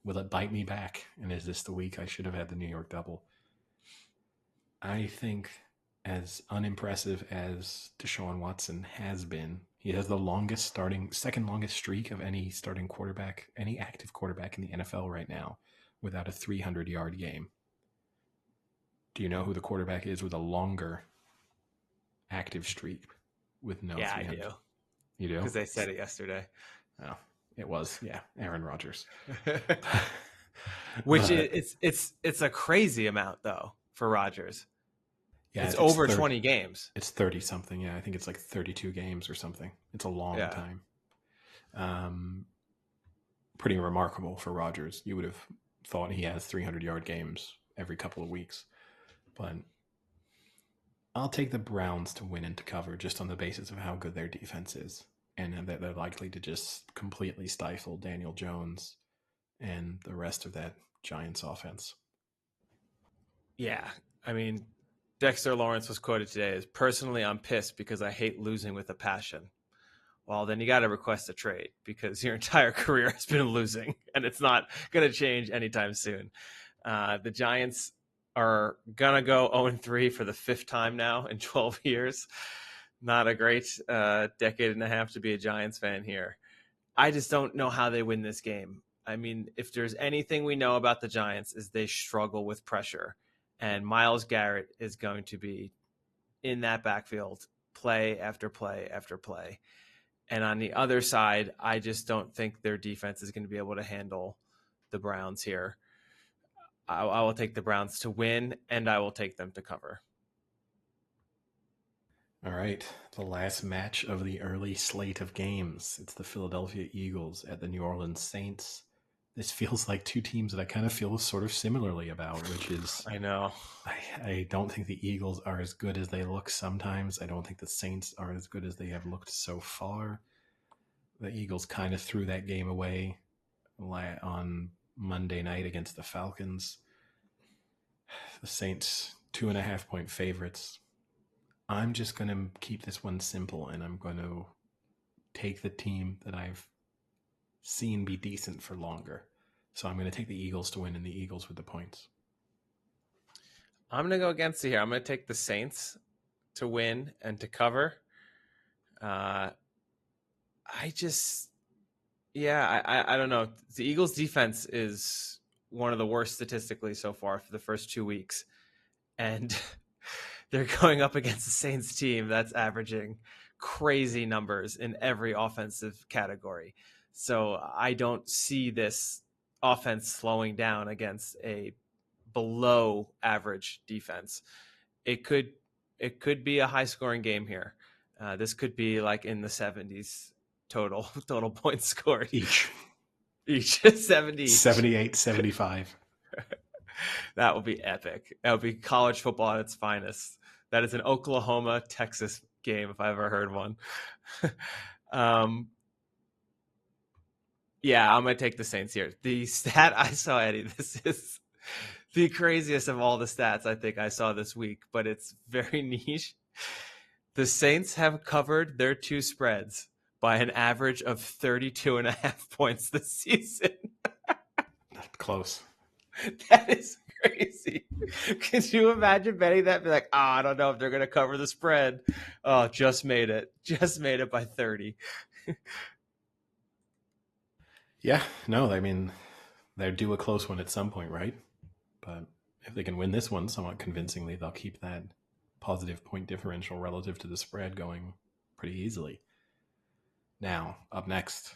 Will it bite me back? And is this the week I should have had the New York double? I think, as unimpressive as Deshaun Watson has been, he has the second longest streak of any starting quarterback, any active quarterback in the NFL right now, without a 300-yard game. Do you know who the quarterback is with a longer active streak with no 300? I do. You do? Because they said it yesterday. Oh, it was, Aaron Rodgers. Which it's a crazy amount, though, for Rodgers. Yeah, it's over 20 games. It's 30 something. Yeah, I think it's like 32 games or something. It's a long time. Pretty remarkable for Rodgers. You would have thought he has 300-yard games every couple of weeks. But I'll take the Browns to win and to cover just on the basis of how good their defense is and that they're likely to just completely stifle Daniel Jones and the rest of that Giants offense. Yeah. I mean, Dexter Lawrence was quoted today as, personally, I'm pissed because I hate losing with a passion. Well, then you got to request a trade because your entire career has been losing and it's not going to change anytime soon. The Giants are going to go 0-3 for the fifth time now in 12 years. Not a great decade and a half to be a Giants fan here. I just don't know how they win this game. I mean, if there's anything we know about the Giants is they struggle with pressure. And Myles Garrett is going to be in that backfield play after play after play. And on the other side, I just don't think their defense is going to be able to handle the Browns here. I will take the Browns to win, and I will take them to cover. All right, the last match of the early slate of games. It's the Philadelphia Eagles at the New Orleans Saints. This feels like two teams that I kind of feel sort of similarly about, which is I know. I don't think the Eagles are as good as they look sometimes. I don't think the Saints are as good as they have looked so far. The Eagles kind of threw that game away on Monday night against the Falcons. The Saints 2.5-point favorites. I'm just going to keep this one simple, and I'm going to take the team that I've seen be decent for longer. So I'm going to take the Eagles to win and the Eagles with the points. I'm going to go against it here. I'm going to take the Saints to win and to cover. I don't know. The Eagles defense is one of the worst statistically so far for the first 2 weeks. And they're going up against the Saints team that's averaging crazy numbers in every offensive category. So I don't see this offense slowing down against a below average defense. It could be a high scoring game here. This could be like in the 70s total points scored each 70 each. 78 75. That would be epic. That would be college football at its finest. That is an Oklahoma Texas game if I ever heard one. Yeah, I'm gonna take the Saints here. The stat I saw, Eddie, this is the craziest of all the stats I think I saw this week, but it's very niche. The Saints have covered their two spreads by an average of 32.5 points this season. Close. That is crazy. Could you imagine betting that? Be like, I don't know if they're going to cover the spread. Oh, just made it. Just made it by 30. Yeah, no, I mean, they're due a close one at some point, right? But if they can win this one somewhat convincingly, they'll keep that positive point differential relative to the spread going pretty easily. Now, up next,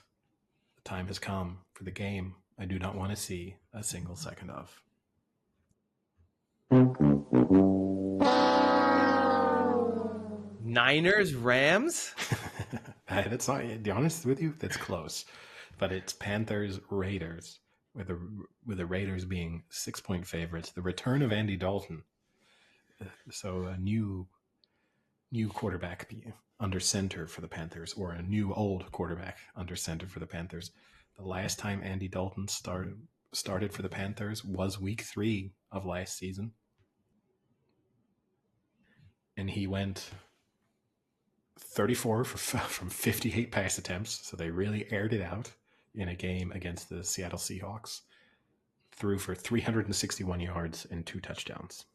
the time has come for the game I do not want to see a single second of. Niners, Rams? That's not, to be honest with you, that's close. But it's Panthers, Raiders, with the Raiders being 6-point favorites. The return of Andy Dalton. So a new quarterback under center for the Panthers, or a new old quarterback under center for the Panthers. The last time Andy Dalton started for the Panthers was week 3 of last season. And he went 34 from 58 pass attempts. So they really aired it out in a game against the Seattle Seahawks. Threw for 361 yards and 2 touchdowns.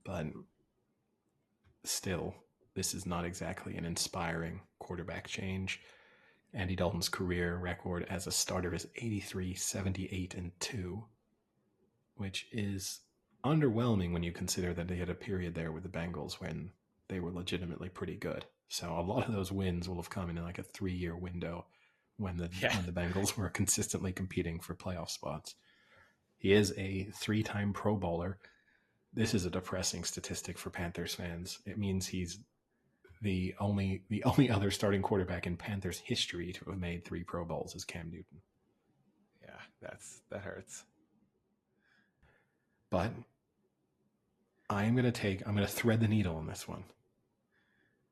But still, this is not exactly an inspiring quarterback change. Andy Dalton's career record as a starter is 83, 78, and 2, which is underwhelming when you consider that they had a period there with the Bengals when they were legitimately pretty good. So a lot of those wins will have come in like a 3-year window when the Bengals were consistently competing for playoff spots. He is a 3-time Pro Bowler. This is a depressing statistic for Panthers fans. It means he's the only other starting quarterback in Panthers history to have made 3 Pro Bowls is Cam Newton. Yeah, that hurts. But I'm going to thread the needle on this one.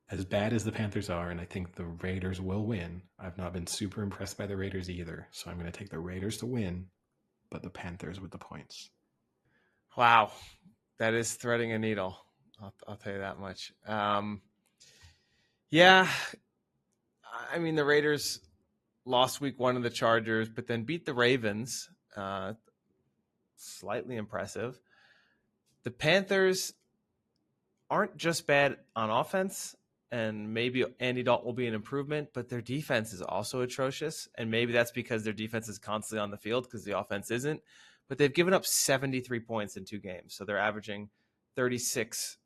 As bad as the Panthers are, and I think the Raiders will win, I've not been super impressed by the Raiders either. So I'm going to take the Raiders to win, but the Panthers with the points. Wow. That is threading a needle. I'll tell you that much. Yeah. I mean, the Raiders lost week 1 of the Chargers, but then beat the Ravens. Slightly impressive. The Panthers aren't just bad on offense, and maybe Andy Dalton will be an improvement, but their defense is also atrocious. And maybe that's because their defense is constantly on the field because the offense isn't. But they've given up 73 points in 2 games. So they're averaging 36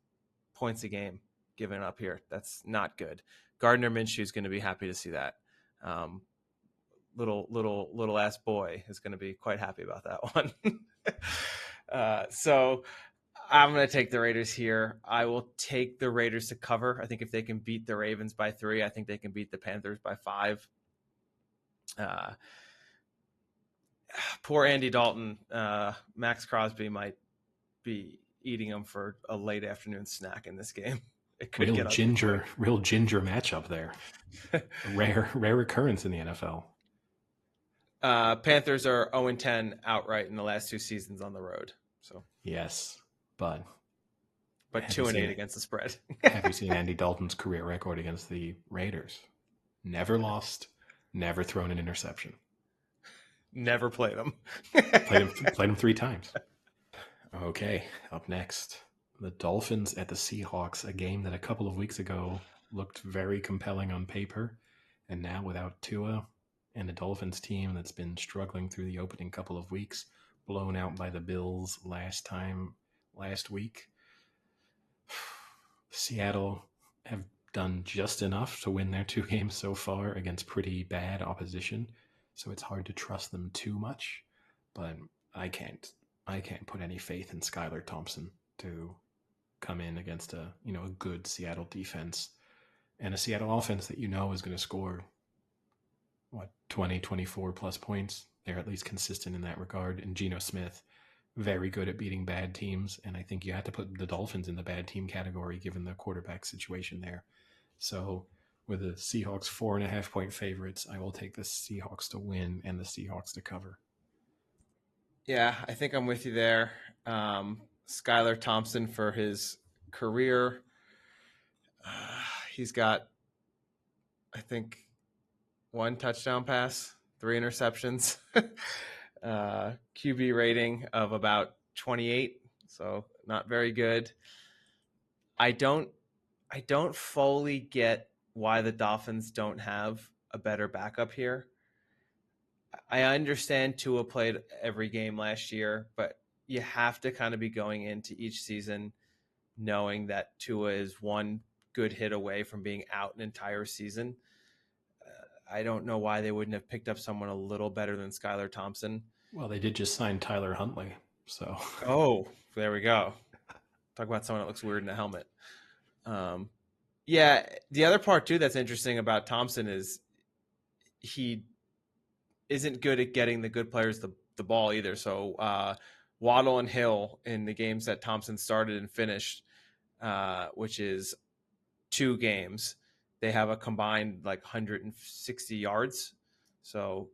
points a game given up here. That's not good. Gardner Minshew is going to be happy to see that. Little ass boy is going to be quite happy about that one. So I'm going to take the Raiders here. I will take the Raiders to cover. I think if they can beat the Ravens by 3, I think they can beat the Panthers by 5. Poor Andy Dalton. Max Crosby might be eating him for a late afternoon snack in this game. It could real ginger matchup there. rare occurrence in the NFL. Panthers are 0-10 outright in the last 2 seasons on the road. So yes, but 2-8 against the spread. Have you seen Andy Dalton's career record against the Raiders? Never lost, never thrown an interception. Never played him. played him 3 times. Okay, up next, the Dolphins at the Seahawks, a game that a couple of weeks ago looked very compelling on paper, and now without Tua and a Dolphins team that's been struggling through the opening couple of weeks, blown out by the Bills last week. Seattle have done just enough to win their 2 games so far against pretty bad opposition, so it's hard to trust them too much, but I can't put any faith in Skylar Thompson to come in against a good Seattle defense and a Seattle offense that is going to score 20, 24 plus points. They're at least consistent in that regard. And Geno Smith, very good at beating bad teams. And I think you have to put the Dolphins in the bad team category given the quarterback situation there. So with the Seahawks 4.5 point favorites, I will take the Seahawks to win and the Seahawks to cover. Yeah, I think I'm with you there. Skylar Thompson for his career. He's got, I think, 1 touchdown pass, 3 interceptions, QB rating of about 28, so not very good. I don't fully get why the Dolphins don't have a better backup here. I understand Tua played every game last year, but you have to kind of be going into each season knowing that Tua is 1 good hit away from being out an entire season. I don't know why they wouldn't have picked up someone a little better than Skylar Thompson. Well, they did just sign Tyler Huntley, so. Oh, there we go. Talk about someone that looks weird in a helmet. Yeah, the other part too that's interesting about Thompson is he isn't good at getting the good players the ball either. So Waddle and Hill in the games that Thompson started and finished, which is 2 games, they have a combined 160 yards. So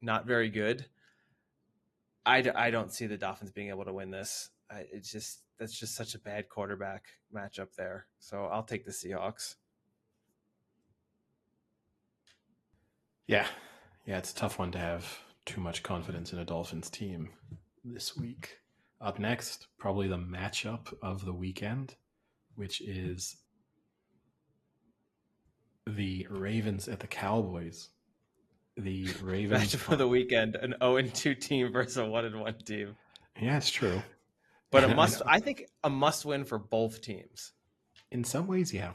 not very good. I don't see the Dolphins being able to win this. That's just such a bad quarterback matchup there. So I'll take the Seahawks. Yeah, it's a tough one to have too much confidence in a Dolphins team this week. Up next, probably the matchup of the weekend, which is the Ravens at the Cowboys. The Ravens matchup of the weekend, an 0-2 team versus a 1-1 team. Yeah, it's true. But I think a must win for both teams. In some ways, yeah.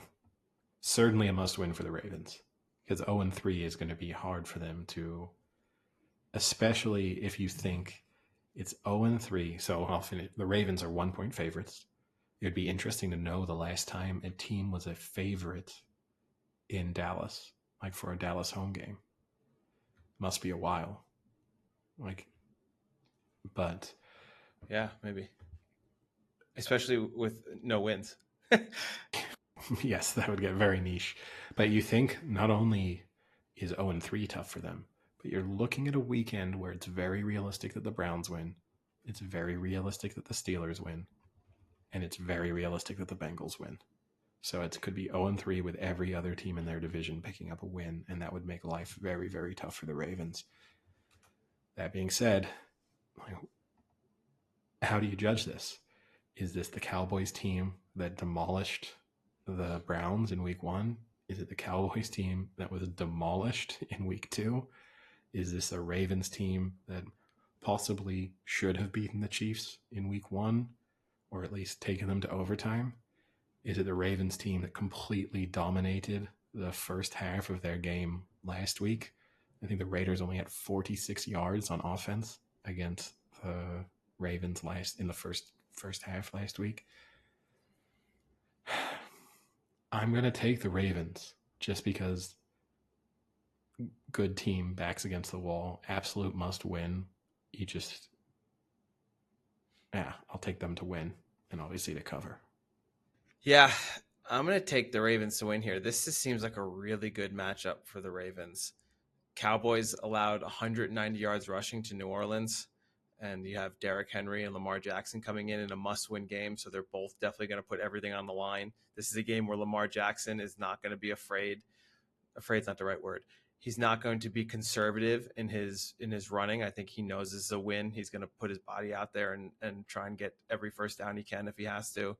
Certainly a must win for the Ravens. Because 0-3 is going to be hard for them to, especially if you think it's 0-3. So I'll finish. The Ravens are 1 point favorites. It would be interesting to know the last time a team was a favorite in Dallas, for a Dallas home game. Must be a while. But yeah, maybe. especially with no wins. Yes, that would get very niche. But you think not only is 0-3 tough for them, but you're looking at a weekend where it's very realistic that the Browns win. It's very realistic that the Steelers win. And it's very realistic that the Bengals win. So it could be 0-3 with every other team in their division picking up a win, and that would make life very, very tough for the Ravens. That being said, how do you judge this? Is this the Cowboys team that demolished the Browns in week 1? Is it the Cowboys team that was demolished in week 2? Is this a Ravens team that possibly should have beaten the Chiefs in week 1, or at least taken them to overtime? Is it the Ravens team that completely dominated the first half of their game last week? I think the Raiders only had 46 yards on offense against the Ravens in the first half last week. I'm going to take the Ravens just because good team, backs against the wall, absolute must win. I'll take them to win and obviously to cover. Yeah, I'm going to take the Ravens to win here. This just seems like a really good matchup for the Ravens. Cowboys allowed 190 yards rushing to New Orleans, and you have Derrick Henry and Lamar Jackson coming in a must-win game, so they're both definitely going to put everything on the line. This is a game where Lamar Jackson is not going to be afraid. Afraid's not the right word. He's not going to be conservative in his running. I think he knows this is a win. He's going to put his body out there and try and get every first down he can if he has to.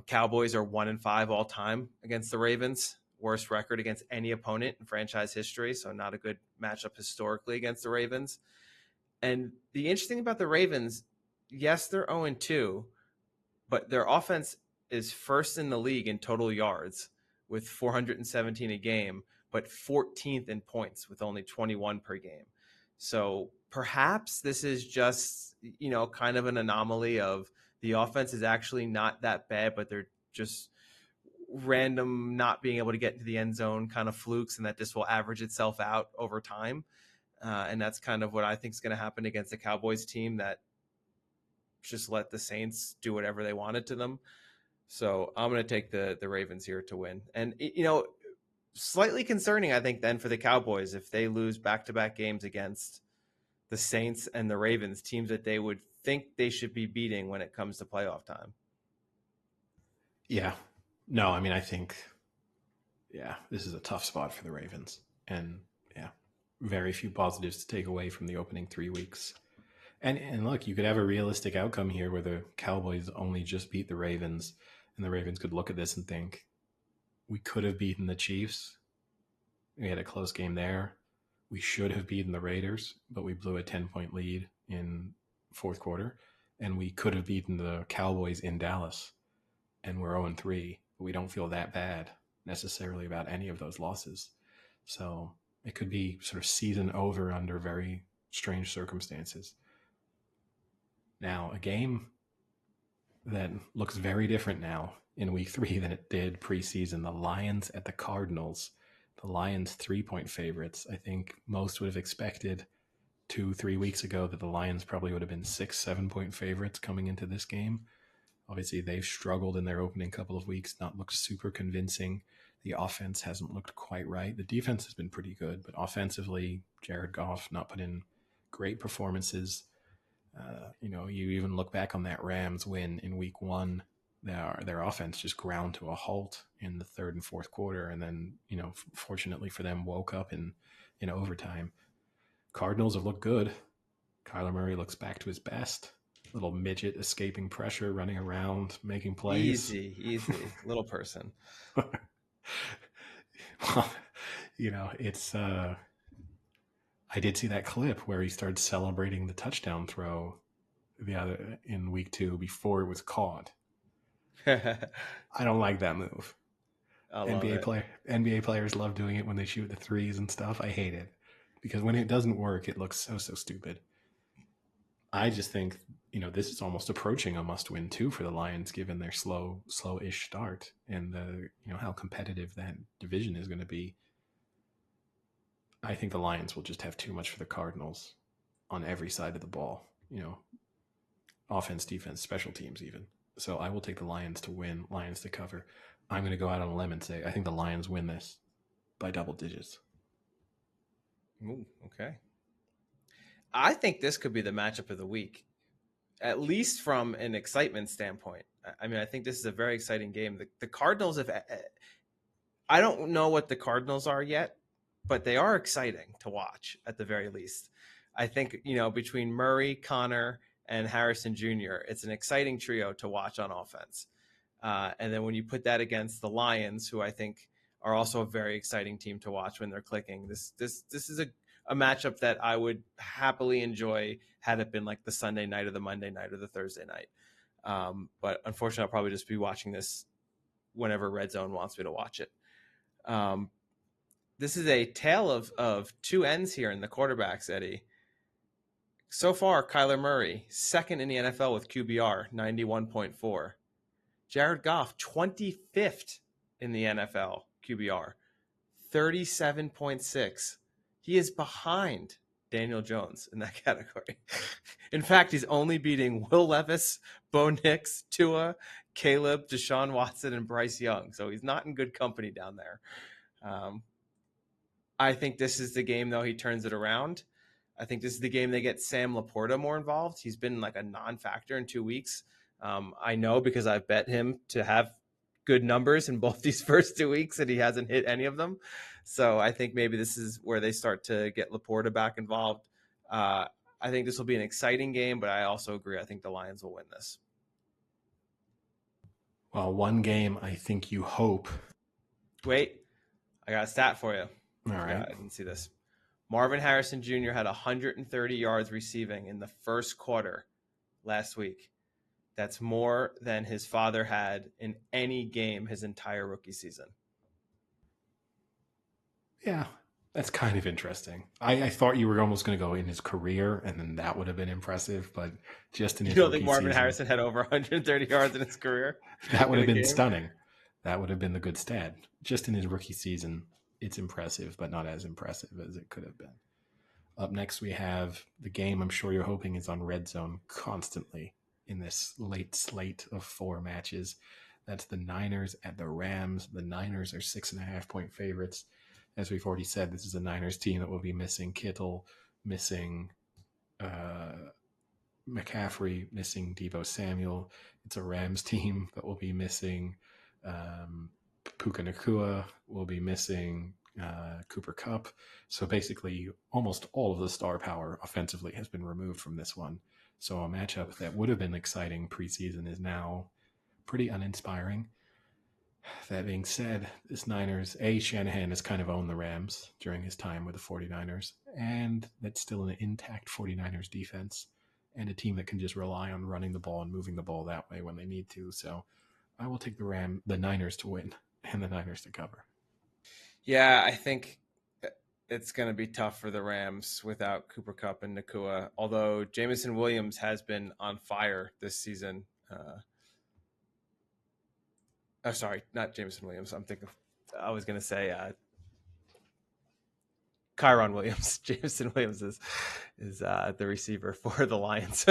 Cowboys are 1-5 all time against the Ravens. Worst record against any opponent in franchise history, so not a good matchup historically against the Ravens. And the interesting about the Ravens, yes, they're 0-2, but their offense is first in the league in total yards with 417 a game, but 14th in points with only 21 per game. So perhaps this is just, kind of an anomaly of the offense is actually not that bad, but they're just random not being able to get into the end zone kind of flukes, and that this will average itself out over time. And that's kind of what I think is going to happen against the Cowboys team that just let the Saints do whatever they wanted to them. So I'm going to take the Ravens here to win. And, slightly concerning, I think, then for the Cowboys if they lose back-to-back games against the Saints and the Ravens, teams that they would think they should be beating when it comes to playoff time. Yeah. No, I mean, I think, this is a tough spot for the Ravens. And, very few positives to take away from the opening 3 weeks. And look, you could have a realistic outcome here where the Cowboys only just beat the Ravens, and the Ravens could look at this and think, we could have beaten the Chiefs. We had a close game there. We should have beaten the Raiders, but we blew a 10-point lead in fourth quarter. And we could have beaten the Cowboys in Dallas, and we're 0-3. But we don't feel that bad necessarily about any of those losses. So it could be sort of season over under very strange circumstances. Now, a game that looks very different now in week 3 than it did preseason. The Lions at the Cardinals. The Lions 3-point favorites. I think most would have expected 2-3 weeks ago that the Lions probably would have been 6-7 point favorites coming into this game. Obviously, they've struggled in their opening couple of weeks, not looked super convincing. The offense hasn't looked quite right. The defense has been pretty good, but offensively, Jared Goff not put in great performances. You even look back on that Rams win in week 1, their offense just ground to a halt in the third and fourth quarter. And then, fortunately for them, woke up in overtime. Cardinals have looked good. Kyler Murray looks back to his best. Little midget escaping pressure, running around, making plays. Easy, little person. Well, it's I did see that clip where he started celebrating the touchdown throw in week 2 before it was caught. I don't like that move. NBA players love doing it when they shoot the threes and stuff. I hate it because when it doesn't work, it looks so stupid. I just think, this is almost approaching a must-win too for the Lions, given their slow-ish start and how competitive that division is going to be. I think the Lions will just have too much for the Cardinals on every side of the ball. Offense, defense, special teams, even. So I will take the Lions to win, Lions to cover. I'm going to go out on a limb and say I think the Lions win this by double digits. Ooh, okay. I think this could be the matchup of the week, at least from an excitement standpoint. I mean, I think this is a very exciting game. The Cardinals, if I don't know what the Cardinals are yet, but they are exciting to watch at the very least. I think, between Murray, Connor, and Harrison Jr., it's an exciting trio to watch on offense. And then when you put that against the Lions, who I think are also a very exciting team to watch when they're clicking, this is a matchup that I would happily enjoy had it been like the Sunday night or the Monday night or the Thursday night. But unfortunately, I'll probably just be watching this whenever Red Zone wants me to watch it. This is a tale of two ends here in the quarterbacks, Eddie. So far, Kyler Murray, second in the NFL with QBR, 91.4. Jared Goff, 25th in the NFL QBR, 37.6. He is behind Daniel Jones in that category. In fact, he's only beating Will Levis, Bo Nix, Tua, Caleb, Deshaun Watson, and Bryce Young. So he's not in good company down there. I think this is the game, though, he turns it around. I think this is the game they get Sam Laporta more involved. He's been like a non-factor in 2 weeks. I know because I've bet him to have good numbers in both these first 2 weeks, and he hasn't hit any of them. So I think maybe this is where they start to get Laporta back involved. I think this will be an exciting game, but I also agree. I think the Lions will win this. Well, one game I think you hope. Wait, I got a stat for you. All right. I didn't see this. Marvin Harrison Jr. had 130 yards receiving in the first quarter last week. That's more than his father had in any game his entire rookie season. Yeah, that's kind of interesting. I thought you were almost going to go in his career, and then that would have been impressive. But just in his You don't think Marvin season, Harrison had over 130 yards in his career? That would have been stunning. That would have been the good stat. Just in his rookie season, it's impressive, but not as impressive as it could have been. Up next, we have the game I'm sure you're hoping is on Red Zone constantly in this late slate of 4 matches. That's the Niners at the Rams. The Niners are 6.5-point favorites. As we've already said, this is a Niners team that will be missing Kittle, missing McCaffrey, missing Deebo Samuel. It's a Rams team that will be missing Puka Nacua, will be missing Cooper Kupp. So basically, almost all of the star power offensively has been removed from this one. So a matchup that would have been exciting preseason is now pretty uninspiring. That being said, this Niners, Shanahan has kind of owned the Rams during his time with the 49ers, and that's still an intact 49ers defense and a team that can just rely on running the ball and moving the ball that way when they need to. So I will take the Niners to win and the Niners to cover. Yeah, I think it's going to be tough for the Rams without Cooper Kupp and Nacua, although Jameson Williams has been on fire this season. Sorry, not Jameson Williams. I was going to say Kyron Williams. Jameson Williams is the receiver for the Lions.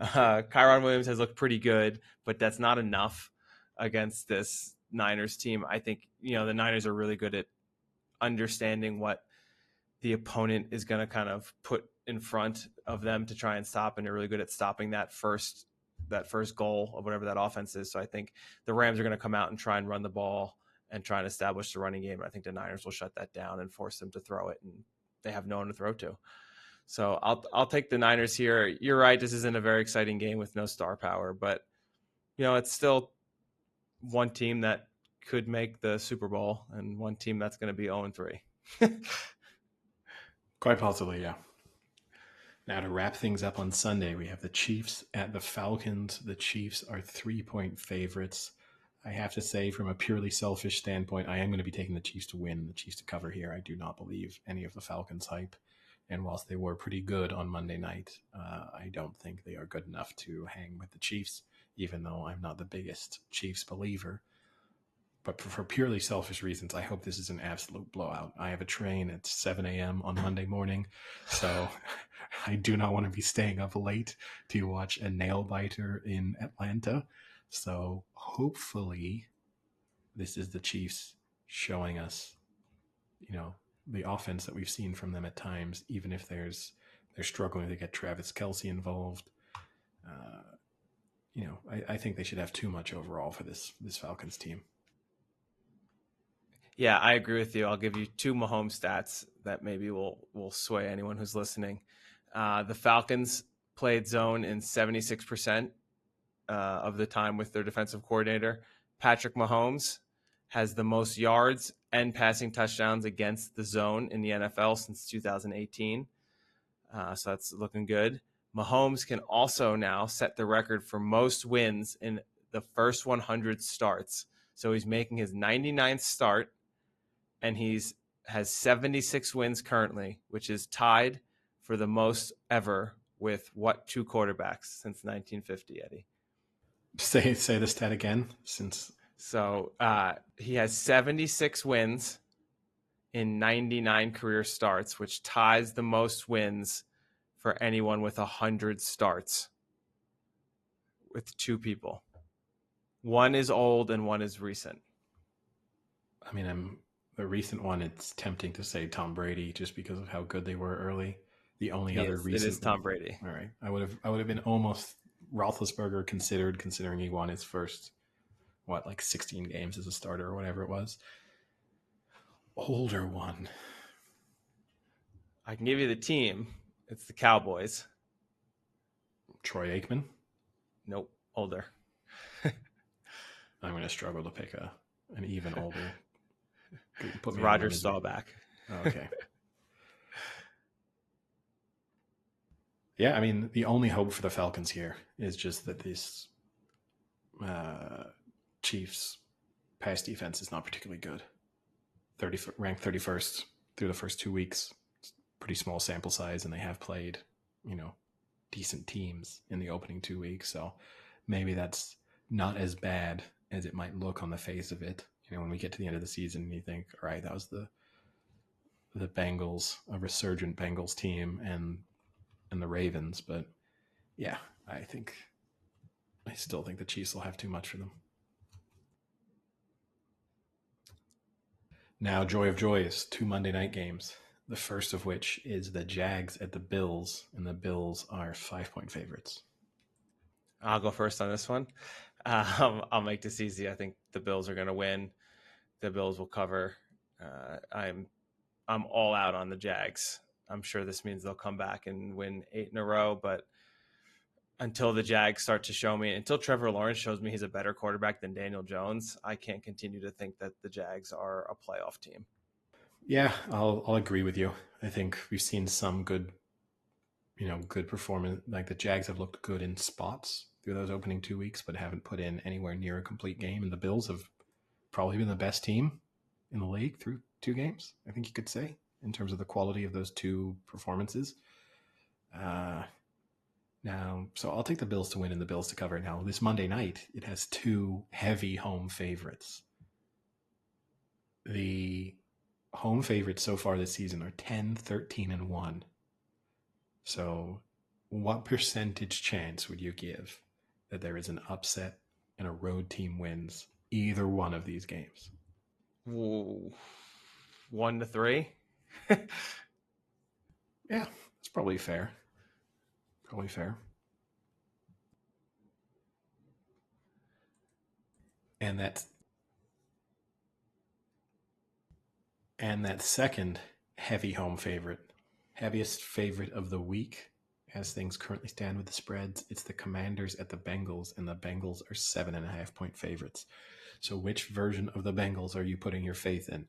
Kyron Williams has looked pretty good, but that's not enough against this Niners team. I think, the Niners are really good at understanding what the opponent is going to kind of put in front of them to try and stop, and they're really good at stopping that first goal of whatever that offense is. So I think the Rams are going to come out and try and run the ball and try and establish the running game. I think the Niners will shut that down and force them to throw it, and they have no one to throw to. So I'll take the Niners here. You're right. This isn't a very exciting game with no star power, but it's still one team that could make the Super Bowl and one team that's going to be 0-3. Quite possibly, yeah. Now, to wrap things up on Sunday, we have the Chiefs at the Falcons. The Chiefs are 3-point favorites. I have to say, from a purely selfish standpoint, I am going to be taking the Chiefs to win, the Chiefs to cover here. I do not believe any of the Falcons' hype. And whilst they were pretty good on Monday night, I don't think they are good enough to hang with the Chiefs, even though I'm not the biggest Chiefs believer. But for purely selfish reasons, I hope this is an absolute blowout. I have a train at 7 a.m. on Monday morning, so I do not want to be staying up late to watch a nail biter in Atlanta. So hopefully this is the Chiefs showing us, the offense that we've seen from them at times, even if they're struggling to get Travis Kelce involved. I think they should have too much overall for this Falcons team. Yeah, I agree with you. I'll give you two Mahomes stats that maybe will sway anyone who's listening. The Falcons played zone in 76% of the time with their defensive coordinator. Patrick Mahomes has the most yards and passing touchdowns against the zone in the NFL since 2018. So that's looking good. Mahomes can also now set the record for most wins in the first 100 starts. So he's making his 99th start, and has 76 wins currently, which is tied for the most ever with what two quarterbacks since 1950, Eddie? Say the stat again, since So he has 76 wins in 99 career starts, which ties the most wins for anyone with 100 starts with two people. One is old and one is recent. I mean, the recent one, it's tempting to say Tom Brady just because of how good they were early. The only recent, it is Tom Brady. All right, I would have been almost Roethlisberger considering he won his first 16 games as a starter or whatever it was. Older one. I can give you the team. It's the Cowboys. Troy Aikman. Nope, older. I'm going to struggle to pick an even older. Put me Roger Staubach. Okay. Yeah, I mean, the only hope for the Falcons here is just that this Chiefs pass defense is not particularly good. Ranked 31st through the first 2 weeks. Pretty small sample size, and they have played, decent teams in the opening 2 weeks. So maybe that's not as bad as it might look on the face of it. When we get to the end of the season, you think, all right, that was the Bengals, a resurgent Bengals team, and the Ravens. But yeah, I still think the Chiefs will have too much for them. Now, joy of joys, 2 Monday night games. The first of which is the Jags at the Bills, and the Bills are 5-point favorites. I'll go first on this one. I'll make this easy. I think the Bills are going to win. The Bills will cover. I'm all out on the Jags. I'm sure this means they'll come back and win 8 in a row, but until the Jags start to show me, until Trevor Lawrence shows me he's a better quarterback than Daniel Jones, I can't continue to think that the Jags are a playoff team. Yeah, I'll agree with you. I think we've seen some good performance. Like the Jags have looked good in spots through those opening 2 weeks, but haven't put in anywhere near a complete game. And the Bills have probably been the best team in the league through 2 games, I think you could say, in terms of the quality of those 2 performances. Now, so I'll take the Bills to win and the Bills to cover. Now, this Monday night, it has 2 heavy home favorites. The home favorites so far this season are 10, 13, and 1. So what percentage chance would you give that there is an upset and a road team wins either one of these games? Ooh, 1-3. Yeah, it's probably fair. Probably fair. And that second heavy home favorite, heaviest favorite of the week, as things currently stand with the spreads, it's the Commanders at the Bengals, and the Bengals are 7.5-point favorites. So which version of the Bengals are you putting your faith in?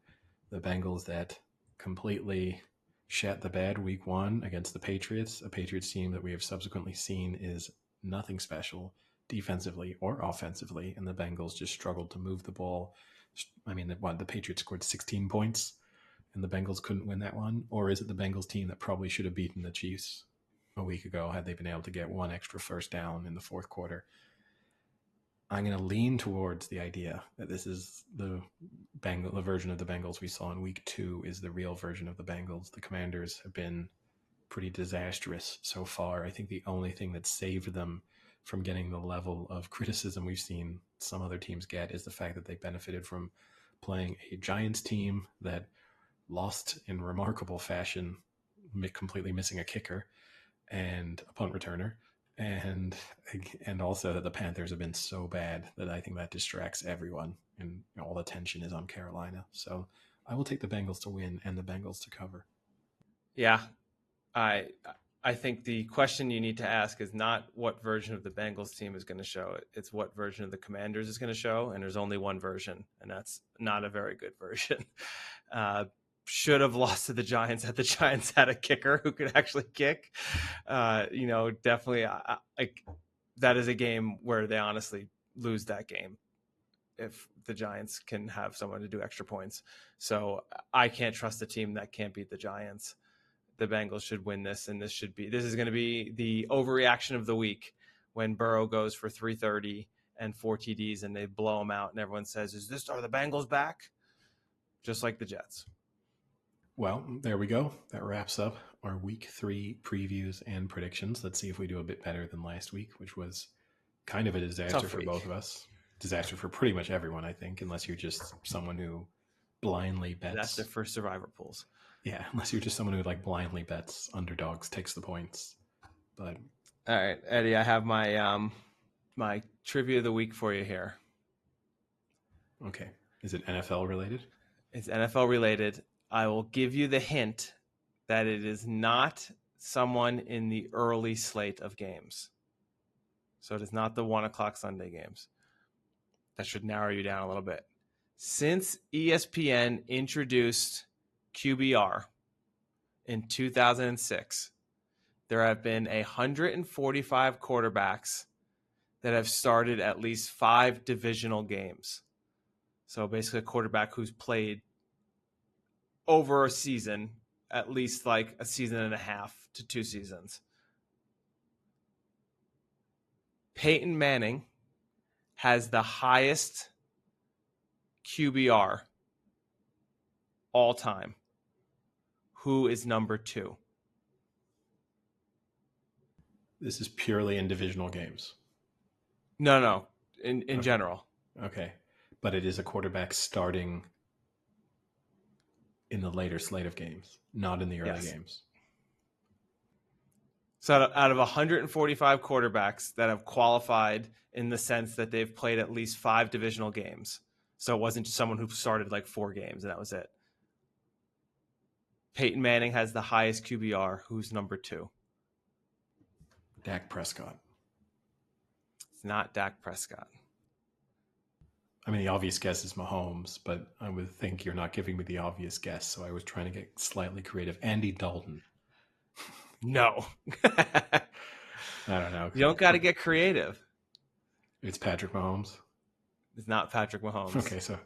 The Bengals that completely shat the bed week 1 against the Patriots, a Patriots team that we have subsequently seen is nothing special defensively or offensively, and the Bengals just struggled to move the ball. I mean, the Patriots scored 16 points, and the Bengals couldn't win that one? Or is it the Bengals team that probably should have beaten the Chiefs a week ago had they been able to get 1 extra first down in the fourth quarter? I'm going to lean towards the idea that this is the version of the Bengals we saw in week 2 is the real version of the Bengals. The Commanders have been pretty disastrous so far. I think the only thing that saved them from getting the level of criticism we've seen some other teams get is the fact that they benefited from playing a Giants team that lost in remarkable fashion, completely missing a kicker and a punt returner, and also that the Panthers have been so bad that I think that distracts everyone, and all the tension is on Carolina. So I will take the Bengals to win and the Bengals to cover. Yeah, I I think the question you need to ask is not what version of the Bengals team is going to show it. It's what version of the Commanders is going to show, and there's only one version, and that's not a very good version. Should have lost to the Giants had the Giants had a kicker who could actually kick. Definitely, like that is a game where they honestly lose that game if the Giants can have someone to do extra points. So I can't trust a team that can't beat the Giants. The Bengals should win this, and this is going to be the overreaction of the week when Burrow goes for 330 and 4 TDs and they blow them out, and everyone says, are the Bengals back? Just like the Jets. Well, there we go. That wraps up our week 3 previews and predictions. Let's see if we do a bit better than last week, which was kind of a disaster for both of us. Disaster for pretty much everyone, I think, unless you're just someone who blindly bets. Disaster for survivor pools. Yeah, unless you're just someone who blindly bets underdogs, takes the points. But all right, Eddie, I have my my trivia of the week for you here. Okay. Is it NFL related? It's NFL related. I will give you the hint that it is not someone in the early slate of games. So it is not the 1:00 Sunday games. That should narrow you down a little bit. Since ESPN introduced QBR in 2006, there have been 145 quarterbacks that have started at least 5 divisional games. So basically a quarterback who's played over a season, at least like a season and a half to 2 seasons. Peyton Manning has the highest QBR all time. Who is number 2? This is purely in divisional games. No. In general. Okay. But it is a quarterback starting in the later slate of games, not in the early games. So out of 145 quarterbacks that have qualified in the sense that they've played at least 5 divisional games, so it wasn't just someone who started like 4 games and that was it. Peyton Manning has the highest QBR. Who's number 2? Dak Prescott. It's not Dak Prescott. I mean, the obvious guess is Mahomes, but I would think you're not giving me the obvious guess, so I was trying to get slightly creative. Andy Dalton. No. I don't know. You don't got to get creative. It's Patrick Mahomes. It's not Patrick Mahomes. Okay, so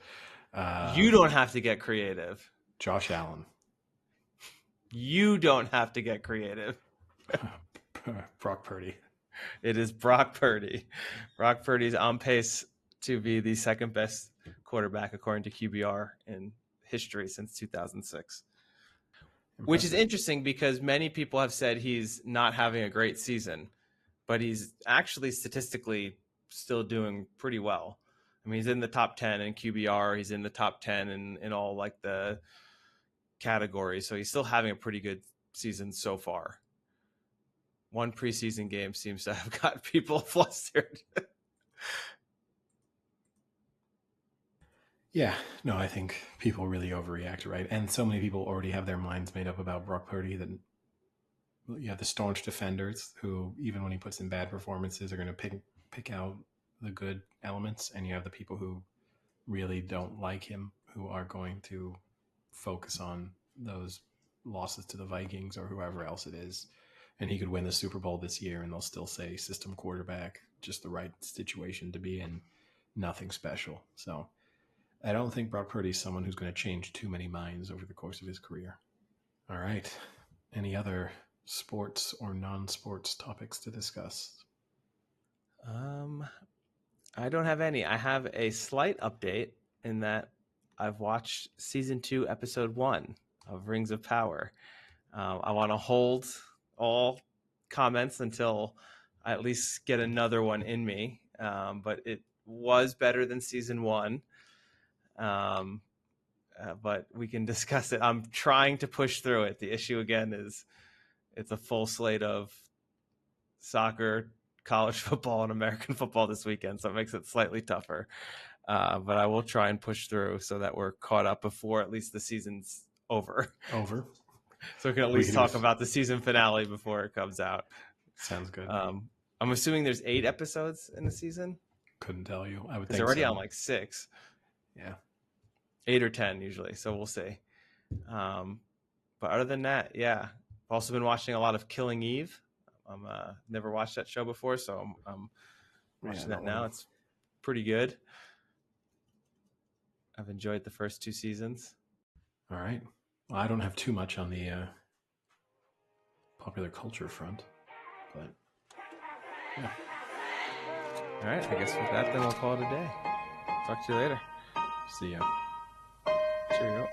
you don't have to get creative. Josh Allen. You don't have to get creative. Brock Purdy. It is Brock Purdy. Brock Purdy's on pace to be the second best quarterback according to QBR in history since 2006. Impressive. Which is interesting because many people have said he's not having a great season, but he's actually statistically still doing pretty well. I mean, he's in the top 10 in QBR. He's in the top 10 in all like the categories. So he's still having a pretty good season so far. One preseason game seems to have got people flustered. Yeah, no, I think people really overreact, right? And so many people already have their minds made up about Brock Purdy that you have the staunch defenders who, even when he puts in bad performances, are going to pick out the good elements. And you have the people who really don't like him, who are going to focus on those losses to the Vikings or whoever else it is. And he could win the Super Bowl this year and they'll still say system quarterback, just the right situation to be in, nothing special. So I don't think Brock Purdy is someone who's going to change too many minds over the course of his career. All right. Any other sports or non-sports topics to discuss? I don't have any. I have a slight update in that I've watched season 2, episode 1 of Rings of Power. I want to hold all comments until at least get another one in me. But it was better than season 1. But we can discuss it. I'm trying to push through it. The issue again is it's a full slate of soccer, college football, and American football this weekend, so it makes it slightly tougher. But I will try and push through so that we're caught up before at least the season's over. So we can at least talk about the season finale before it comes out. Sounds good. I'm assuming there's 8 episodes in the season. Couldn't tell you. I would think it's already on like 6. Yeah. 8 or 10 usually, so we'll see. But other than that, yeah. I've also been watching a lot of Killing Eve. I'm never watched that show before, so I'm watching that now. It's pretty good. I've enjoyed the first 2 seasons. All right. Well, I don't have too much on the popular culture front, but yeah. All right. I guess with that, then we'll call it a day. Talk to you later. See ya. Cheerio.